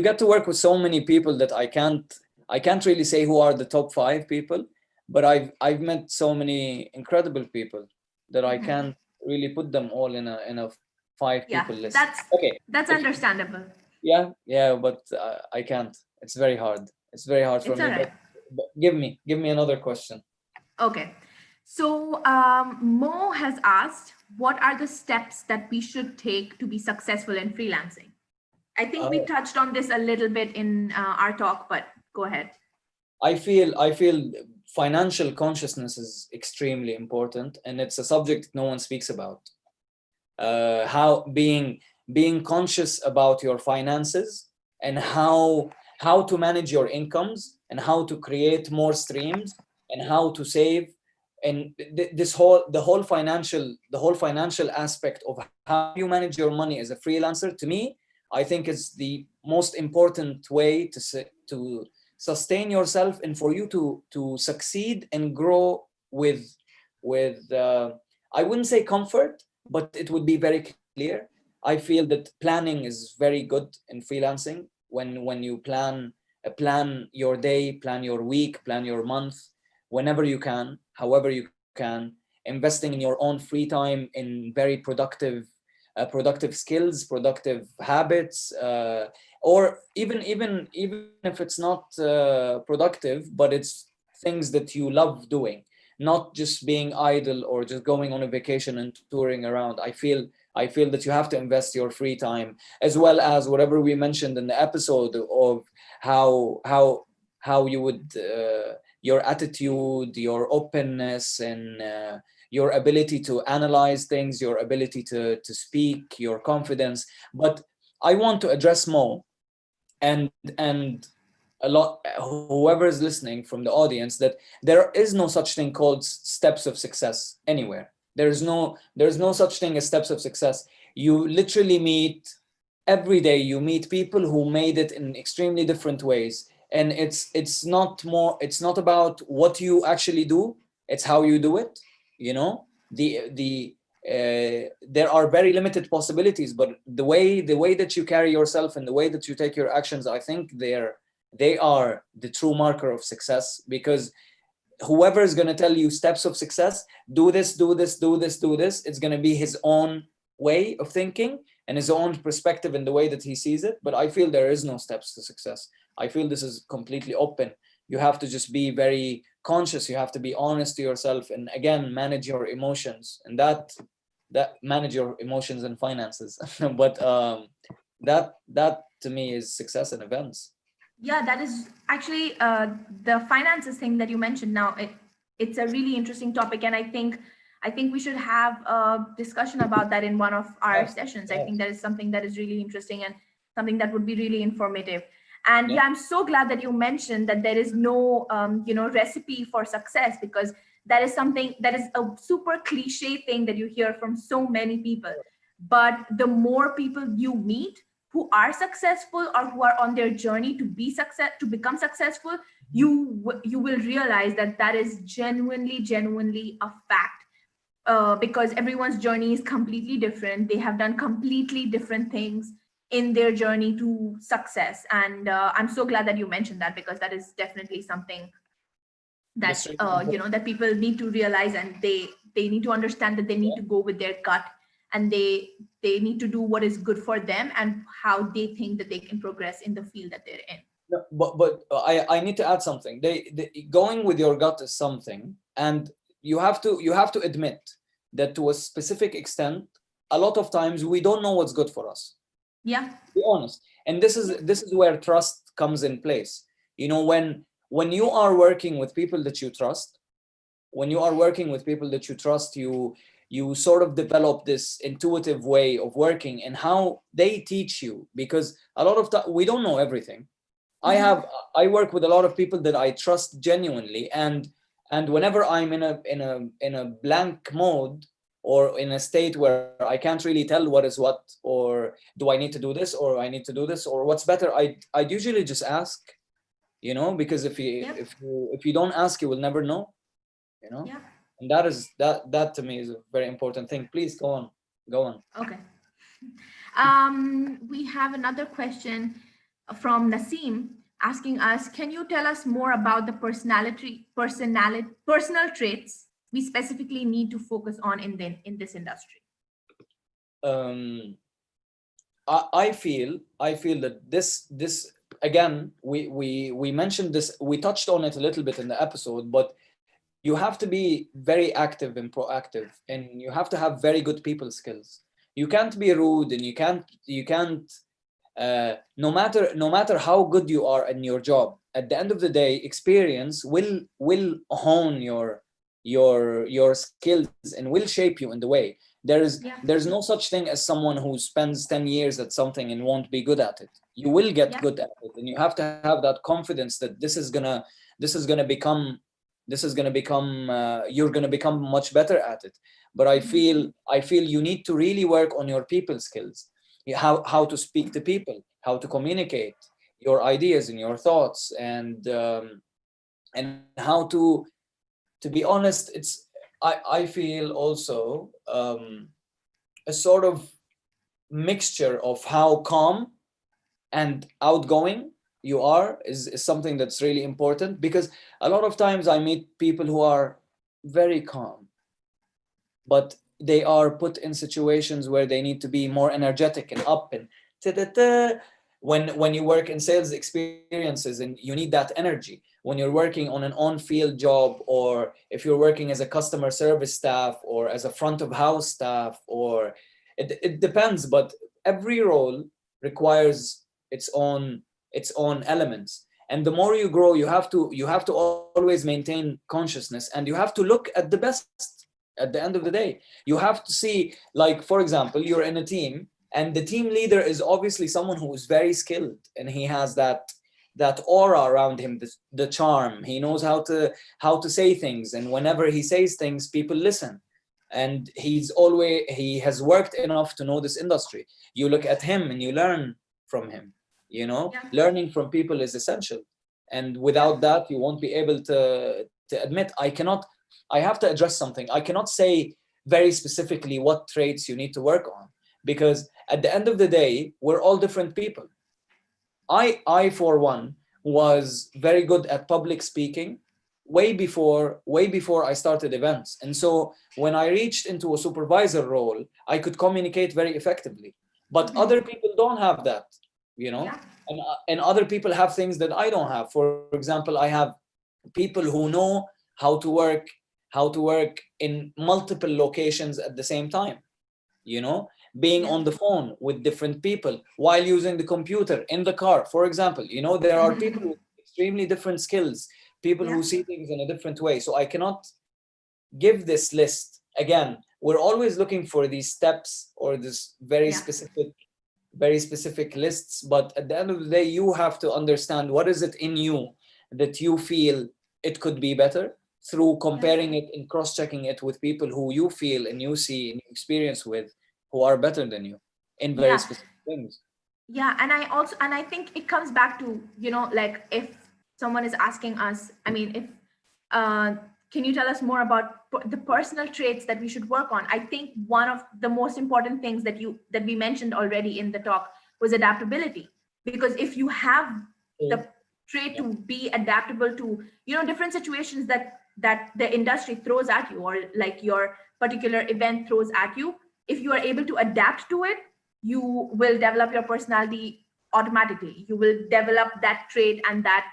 get to work with so many people that I can't really say who are the top 5 people, but I've met so many incredible people that I can't really put them all in a 5 people list. That's understandable. Yeah, but I can't. It's very hard. It's very hard for me. Right. But give me another question. Okay. So Mo has asked, what are the steps that we should take to be successful in freelancing? I think we touched on this a little bit in our talk, but go ahead. I feel financial consciousness is extremely important, and it's a subject no one speaks about. How being conscious about your finances and how to manage your incomes and how to create more streams and how to save, and the whole financial aspect of how you manage your money as a freelancer, to me, I think is the most important way to sustain yourself and for you to succeed and grow with I wouldn't say comfort, but it would be very clear. I feel that planning is very good in freelancing. When you plan your day, plan your week, plan your month, whenever you can, however you can, investing in your own free time in very productive skills, productive habits, or even if it's not productive, but it's things that you love doing, not just being idle or just going on a vacation and touring around. I feel that you have to invest your free time, as well as whatever we mentioned in the episode of how you would your attitude, your openness, and your ability to analyze things, your ability to speak, your confidence. But I want to address more, and a lot, whoever is listening from the audience, that there is no such thing called steps of success anywhere. There's no such thing as steps of success. You literally meet every day, you meet people who made it in extremely different ways, and it's not about what you actually do, it's how you do it. there are very limited possibilities, but the way that you carry yourself and the way that you take your actions, I think they are the true marker of success. Because whoever is going to tell you steps of success, do this, do this, do this, do this, it's going to be his own way of thinking and his own perspective in the way that he sees it. But I feel there is no steps to success. I feel this is completely open. You have to just be very conscious. You have to be honest to yourself, and again, manage your emotions, and that manage your emotions and finances. But that to me is success in events. Yeah, that is actually the finances thing that you mentioned. Now, it's a really interesting topic, and I think we should have a discussion about that in one of our Yes, sessions. I yes. think that is something that is really interesting and something that would be really informative. And Yeah. yeah, I'm so glad that you mentioned that there is no recipe for success, because that is something that is a super cliche thing that you hear from so many people. But the more people you meet who are successful or who are on their journey to become successful, you will realize that that is genuinely a fact. Because everyone's journey is completely different. They have done completely different things in their journey to success, and I'm so glad that you mentioned that, because that is definitely something that That's really important. that people need to realize, and they need to understand that they need to go with their gut, and they need to do what is good for them and how they think that they can progress in the field that they're in. No, but I need to add something. They going with your gut is something, and you have to admit that to a specific extent, a lot of times we don't know what's good for us. Yeah. Be honest, and this is where trust comes in place. You know, when you are working with people that you trust, when you are working with people that you trust, you sort of develop this intuitive way of working and how they teach you, because a lot of time we don't know everything. I work with a lot of people that I trust genuinely, and whenever I'm in a blank mode, or in a state where I can't really tell what is what, or do I need to do this, or I need to do this, or what's better, I'd usually just ask, because Yep. if you don't ask, you will never know, Yeah. and that to me is a very important thing. Please go on. Okay. We have another question from Nasim asking us, can you tell us more about the personal traits we specifically need to focus on in this industry? um I feel that this again, we mentioned this, we touched on it a little bit in the episode, but you have to be very active and proactive, and you have to have very good people skills. You can't be rude, and you can't no matter how good you are in your job. At the end of the day, experience will hone your skills and will shape you in the way. Yeah. There's no such thing as someone who spends 10 years at something and won't be good at it. You will get Yeah. good at it, and you have to have that confidence that you're gonna become much better at it. But I feel you need to really work on your people skills. How to speak to people, how to communicate your ideas and your thoughts, and how to be honest. I feel also a sort of mixture of how calm and outgoing you are is something that's really important, because a lot of times I meet people who are very calm, but they are put in situations where they need to be more energetic and up and ta-da-da. When you work in sales experiences, and you need that energy when you're working on an on-field job, or if you're working as a customer service staff or as a front of house staff, or it depends, but every role requires its own elements. And the more you grow, you have to always maintain consciousness, and you have to look at the best. At the end of the day, you have to see, like, for example, you're in a team, and the team leader is obviously someone who is very skilled, and he has that aura around him, the charm. He knows how to say things, and whenever he says things, people listen. And he has worked enough to know this industry. You look at him and you learn from him. Yeah. Learning from people is essential, and Yeah. without that, you won't be able to admit. I have to address something. I cannot say very specifically what traits you need to work on, because at the end of the day, we're all different people. I for one was very good at public speaking way before I started events. And so when I reached into a supervisor role, I could communicate very effectively. But other people don't have that, you know? Yeah. And other people have things that I don't have. For example, I have people who know how to work in multiple locations at the same time, you know, being Yeah. on the phone with different people while using the computer in the car, for example. You know, there are people with extremely different skills, people Yeah. who see things in a different way. So I cannot give this list. Again, we're always looking for these steps or this Yeah. very specific lists, but at the end of the day, you have to understand what is it in you that you feel it could be better, through comparing it and cross-checking it with people who you feel and you see and you experience with, who are better than you in very Yeah. specific things. Yeah, and I think it comes back to, like, if someone is asking us, I mean, if can you tell us more about the personal traits that we should work on? I think one of the most important things that we mentioned already in the talk was adaptability. Because if you have the trait to be adaptable to, different situations that the industry throws at you, or like your particular event throws at you, if you are able to adapt to it, you will develop your personality automatically. You will develop that trait and that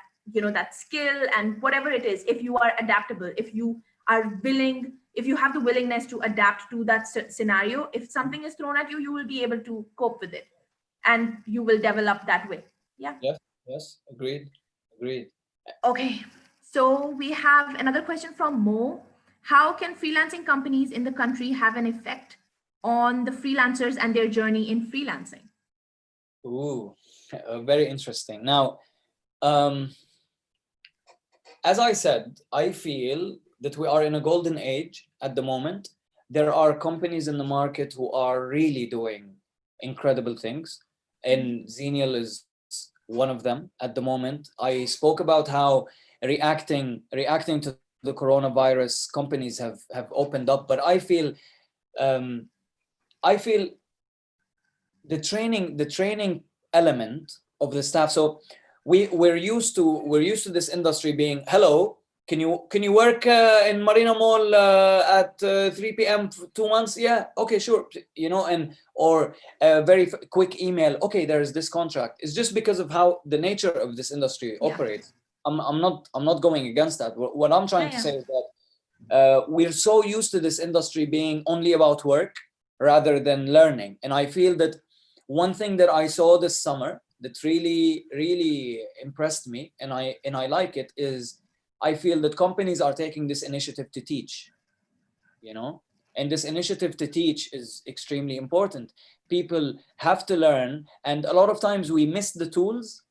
skill and whatever it is. If you are adaptable, if you are willing, if you have the willingness to adapt to that scenario, if something is thrown at you, you will be able to cope with it, and you will develop that way. Yeah. Yes, agreed. Okay, so we have another question from Mo. How can freelancing companies in the country have an effect on the freelancers and their journey in freelancing? Ooh, very interesting. Now, um, as I said, I feel that we are in a golden age at the moment. There are companies in the market who are really doing incredible things, and Xenial is one of them at the moment. I spoke about how reacting to the coronavirus, companies have opened up, but um, I feel the training element of the staff. So we're used to this industry being, hello, can you work in Marina Mall at 3 p.m. for 2 months? Yeah, okay, sure, and or a very quick email, okay, there's this contract. It's just because of how the nature of this industry operates. I'm not going against that. What I'm trying to say is that we're so used to this industry being only about work rather than learning. And I feel that one thing that I saw this summer that really impressed me, and I like it, is I feel that companies are taking this initiative to teach, and this initiative to teach is extremely important. People have to learn, and a lot of times we miss the tools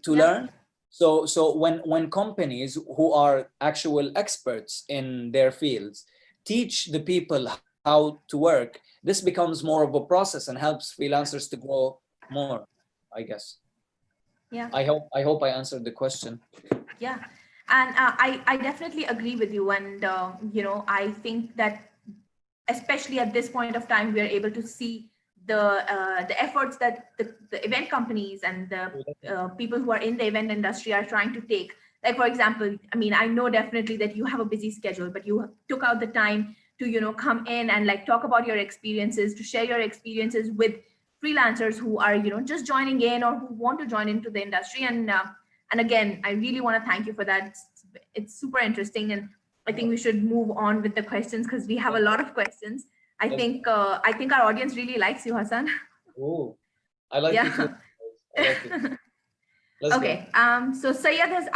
to learn. So when companies who are actual experts in their fields teach the people how to work, this becomes more of a process and helps freelancers to grow more, I guess. Yeah. I hope I answered the question. Yeah, and I definitely agree with you, and I think that especially at this point of time, we are able to see the efforts that the event companies and the people who are in the event industry are trying to take. Like, for example, I mean, I know definitely that you have a busy schedule, but you took out the time to come in and like talk about your experiences, to share your experiences with freelancers who are just joining in or who want to join into the industry. And again, I really want to thank you for that. It's super interesting, and I think we should move on with the questions because we have a lot of questions. I think our audience really likes you, Hassan. Oh, I like you too. Yeah. I like you. Let's go. Okay. So Sayed has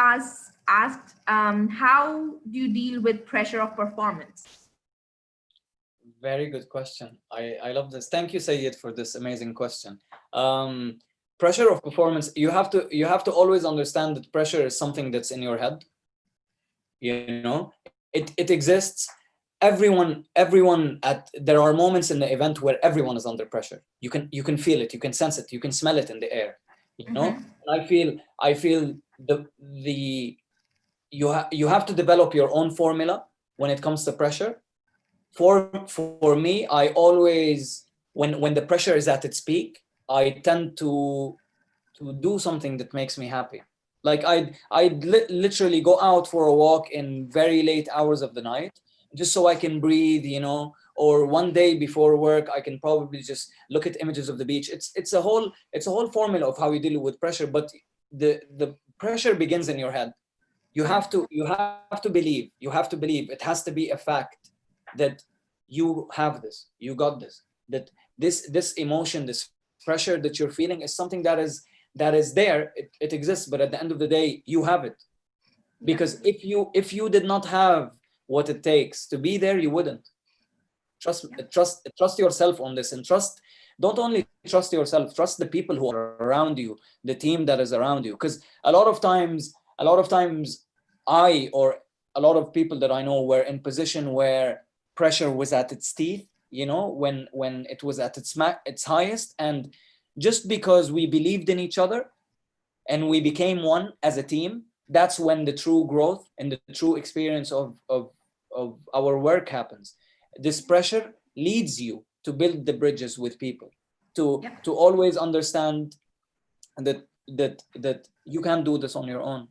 asked, how do you deal with pressure of performance? Very good question. I love this. Thank you, Sayed, for this amazing question. Pressure of performance. You have to always understand that pressure is something that's in your head. It exists. Everyone there are moments in the event where everyone is under pressure. You can feel it, you can sense it, you can smell it in the air. And I feel you have to develop your own formula when it comes to pressure. for me, I always, when the pressure is at its peak, I tend to do something that makes me happy. Like I'd literally go out for a walk in very late hours of the night, just so I can breathe, you know. Or one day before work, I can probably just look at images of the beach. It's a whole formula of how you deal with pressure. But the pressure begins in your head. Yeah. You have to believe it has to be a fact that you have this, you got this, that this emotion, this pressure that you're feeling is something that is there. It exists, but at the end of the day, you have it. Yeah. Because if you did not have what it takes to be there, you wouldn't. Trust yourself on this, and don't only trust yourself, trust the people who are around you, the team that is around you. Because a lot of times I, or a lot of people that I know, were in position where pressure was at its teeth, you know, when it was at its highest. And just because we believed in each other and we became one as a team, that's when the true growth and the true experience of our work happens. This pressure leads you to build the bridges with people, to Yeah. always understand that you can't do this on your own.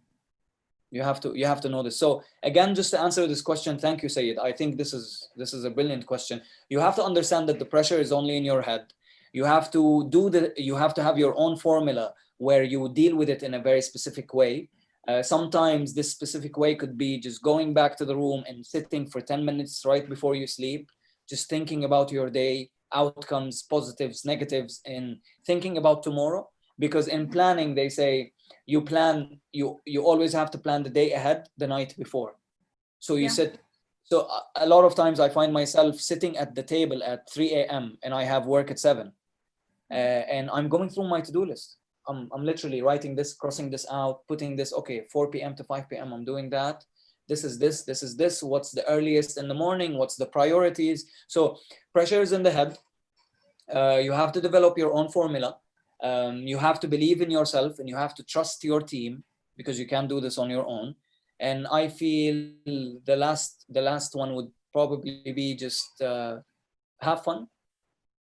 You have to know this. So again, just to answer this question, thank you, Sayed. I think this is a brilliant question. You have to understand that the pressure is only in your head. You have to have your own formula where you deal with it in a very specific way. Sometimes this specific way could be just going back to the room and sitting for 10 minutes right before you sleep, just thinking about your day, outcomes, positives, negatives, and thinking about tomorrow. Because in planning, they say you always have to plan the day ahead, the night before. So you Yeah. sit. So a lot of times I find myself sitting at the table at 3 a.m. and I have work at 7, and I'm going through my to-do list. I'm literally writing this, crossing this out, putting this, okay, 4 p.m. to 5 p.m. I'm doing that. This is this. What's the earliest in the morning? What's the priorities? So pressure is in the head. You have to develop your own formula. You have to believe in yourself, and you have to trust your team, because you can't do this on your own. And I feel the last one would probably be just have fun.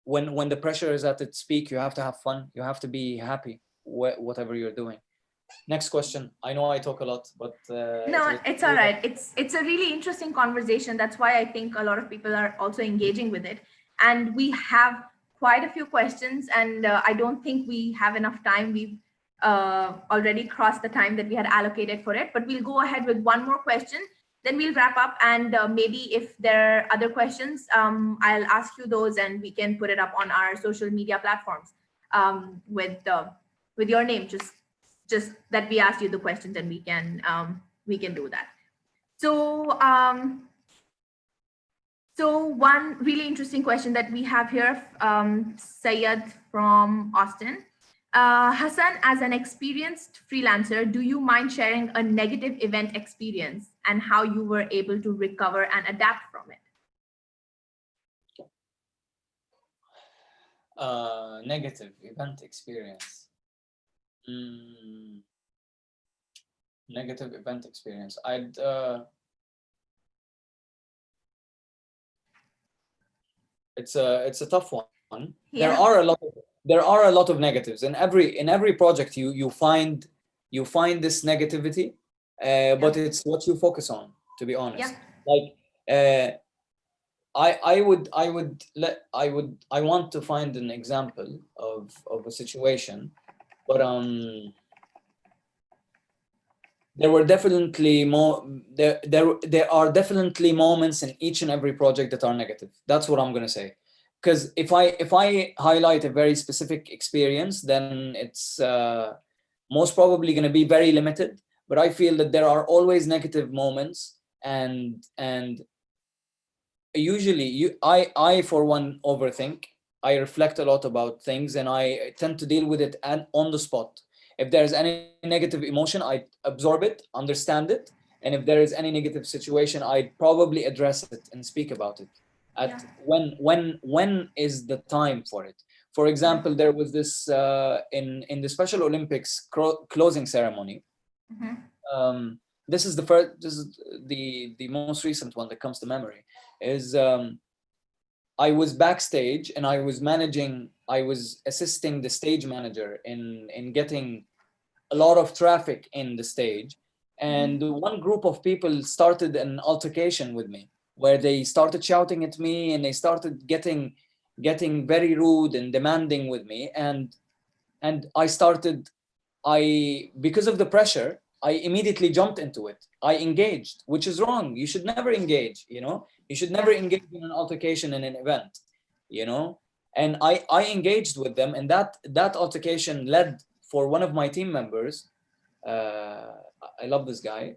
When the pressure is at its peak, you have to have fun. You have to be happy whatever you're doing. Next question. I know I talk a lot, but it No, was it's all right. It's a really interesting conversation. That's why I think a lot of people are also engaging with it. And we have quite a few questions, and I don't think we have enough time. We've already crossed the time that we had allocated for it, but we'll go ahead with one more question. Then we'll wrap up, and maybe if there are other questions, I'll ask you those, and we can put it up on our social media platforms with your name. Just that we asked you the questions, and we can do that. So one really interesting question that we have here, Sayed from Austin. Hassan, as an experienced freelancer, do you mind sharing a negative event experience and how you were able to recover and adapt from it? Negative event experience. Mm, Negative event experience. It's a tough one. There Yeah. are a lot of negatives in every project. You find this negativity, Yeah. but it's what you focus on, to be Yeah. honest. Like, I want to find an example of a situation, but there were definitely more there are definitely moments in each and every project that are negative. That's what I'm going to say. Because if I highlight a very specific experience, then it's most probably going to be very limited. But I feel that there are always negative moments, and usually I for one overthink. I reflect a lot about things, and I tend to deal with it and on the spot. If there's any negative emotion, I absorb it, understand it, and if there is any negative situation, I'd probably address it and speak about it Yeah. at when is the time for it. For Yeah. example, there was this in the Special Olympics closing ceremony. Mhm. this is the first, this is the most recent one that comes to memory, is I was backstage and I was assisting the stage manager in getting a lot of traffic in the stage. And one group of people started an altercation with me, where they started shouting at me and they started getting very rude and demanding with me. And because of the pressure, I immediately jumped into it. I engaged, which is wrong. You should never engage, you should never engage in an altercation in an event, and I engaged with them, and that altercation led for one of my team members. I love this guy.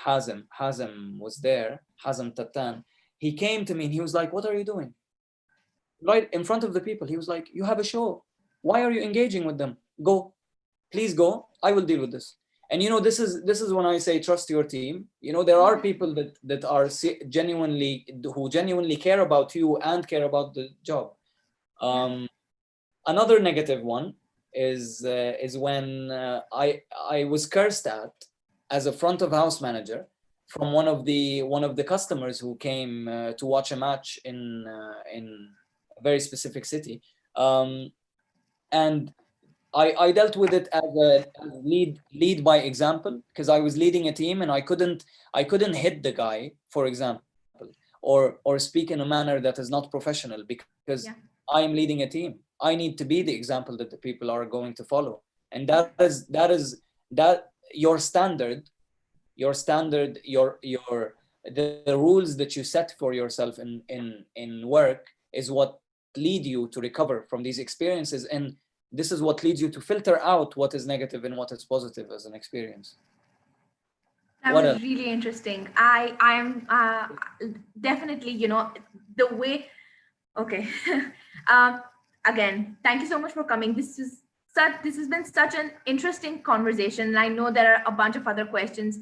Hazem was there. Hazem Tatan. He came to me and he was like, "What are you doing?" Right in front of the people. He was like, "You have a show. Why are you engaging with them? Go, please go. I will deal with this." And this is when I say trust your team. There are people that are genuinely care about you and care about the job. Another negative one is when I was cursed at as a front of house manager from one of the customers who came to watch a match in a very specific city, and I dealt with it as lead by example, because I was leading a team and I couldn't hit the guy, for example, or speak in a manner that is not professional, because I am leading a team. I need to be the example that the people are going to follow, and that is your standard, the rules that you set for yourself in work is what lead you to recover from these experiences, and this is what leads you to filter out what is negative and what is positive as an experience. That was really interesting. I'm definitely, the way. Okay. Again, thank you so much for coming. This has been such an interesting conversation. I know there are a bunch of other questions,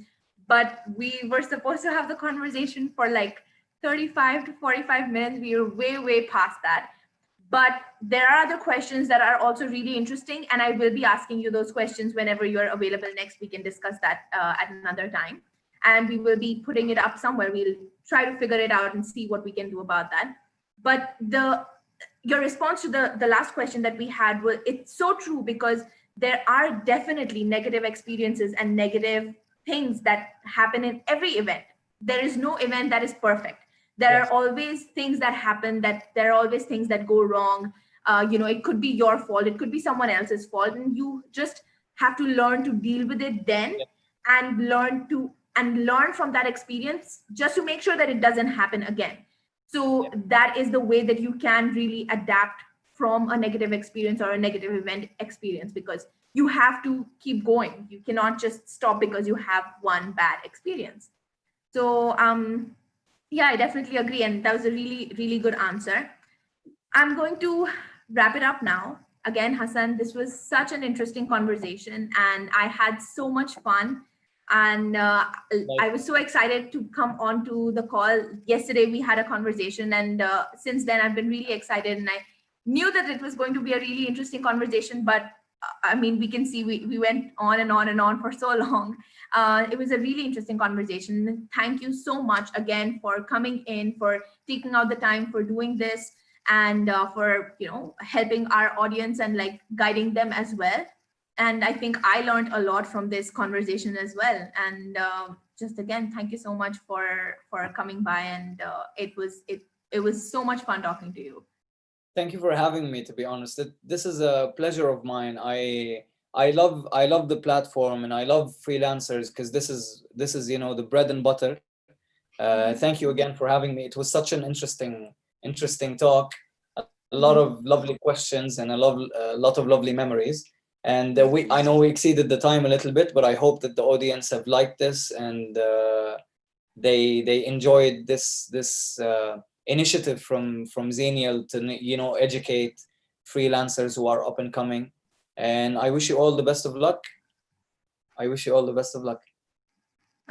but we were supposed to have the conversation for like 35 to 45 minutes. We are way past that. But there are other questions that are also really interesting, and I will be asking you those questions whenever you're available next week and discuss that at another time. And we will be putting it up somewhere. We'll try to figure it out and see what we can do about that. But your response to the last question that we had, it's so true, because there are definitely negative experiences and negative things that happen in every event. There is no event that is perfect. There are always things that happen, there are always things that go wrong. It could be your fault, it could be someone else's fault, and you just have to learn to deal with it then, and learn from that experience, just to make sure that it doesn't happen again. So that is the way that you can really adapt from a negative experience or a negative event experience, because you have to keep going. You cannot just stop because you have one bad experience. So yeah, I definitely agree. And that was a really good answer. I'm going to wrap it up now. Again, Hassan, this was such an interesting conversation, and I had so much fun. And I was so excited to come on to the call. Yesterday, we had a conversation, and since then, I've been really excited. And I knew that it was going to be a really interesting conversation, but I mean, we can see we went on and on and on for so long. It was a really interesting conversation. Thank you so much again for coming in, for taking out the time for doing this, and for helping our audience and like guiding them as well. And I think I learned a lot from this conversation as well. And just again, thank you so much for coming by. And it was so much fun talking to you. Thank you for having me. To be honest, this is a pleasure of mine. I love the platform, and I love freelancers, because this is the bread and butter. Thank you again for having me. It was such an interesting talk. A lot of lovely questions and a lot of lovely memories. And I know we exceeded the time a little bit, but I hope that the audience have liked this, and they enjoyed this initiative from Xenial to educate freelancers who are up and coming. And I wish you all the best of luck.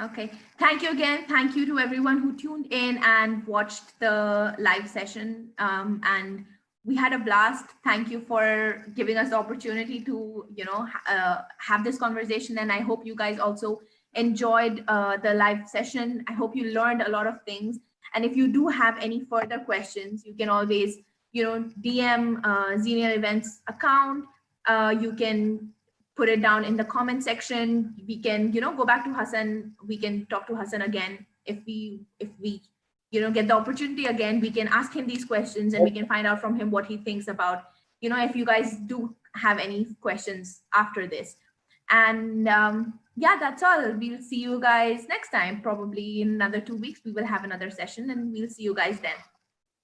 Okay, thank you again. Thank you to everyone who tuned in and watched the live session. And we had a blast. Thank you for giving us the opportunity to have this conversation, and I hope you guys also enjoyed the live session. I hope you learned a lot of things. And if you do have any further questions, you can always, DM Xenial Events account. You can put it down in the comment section. We can, go back to Hassan. We can talk to Hassan again if we get the opportunity again. We can ask him these questions and we can find out from him what he thinks about, if you guys do have any questions after this. And yeah, that's all. We'll see you guys next time. Probably in another 2 weeks, we will have another session, and we'll see you guys then.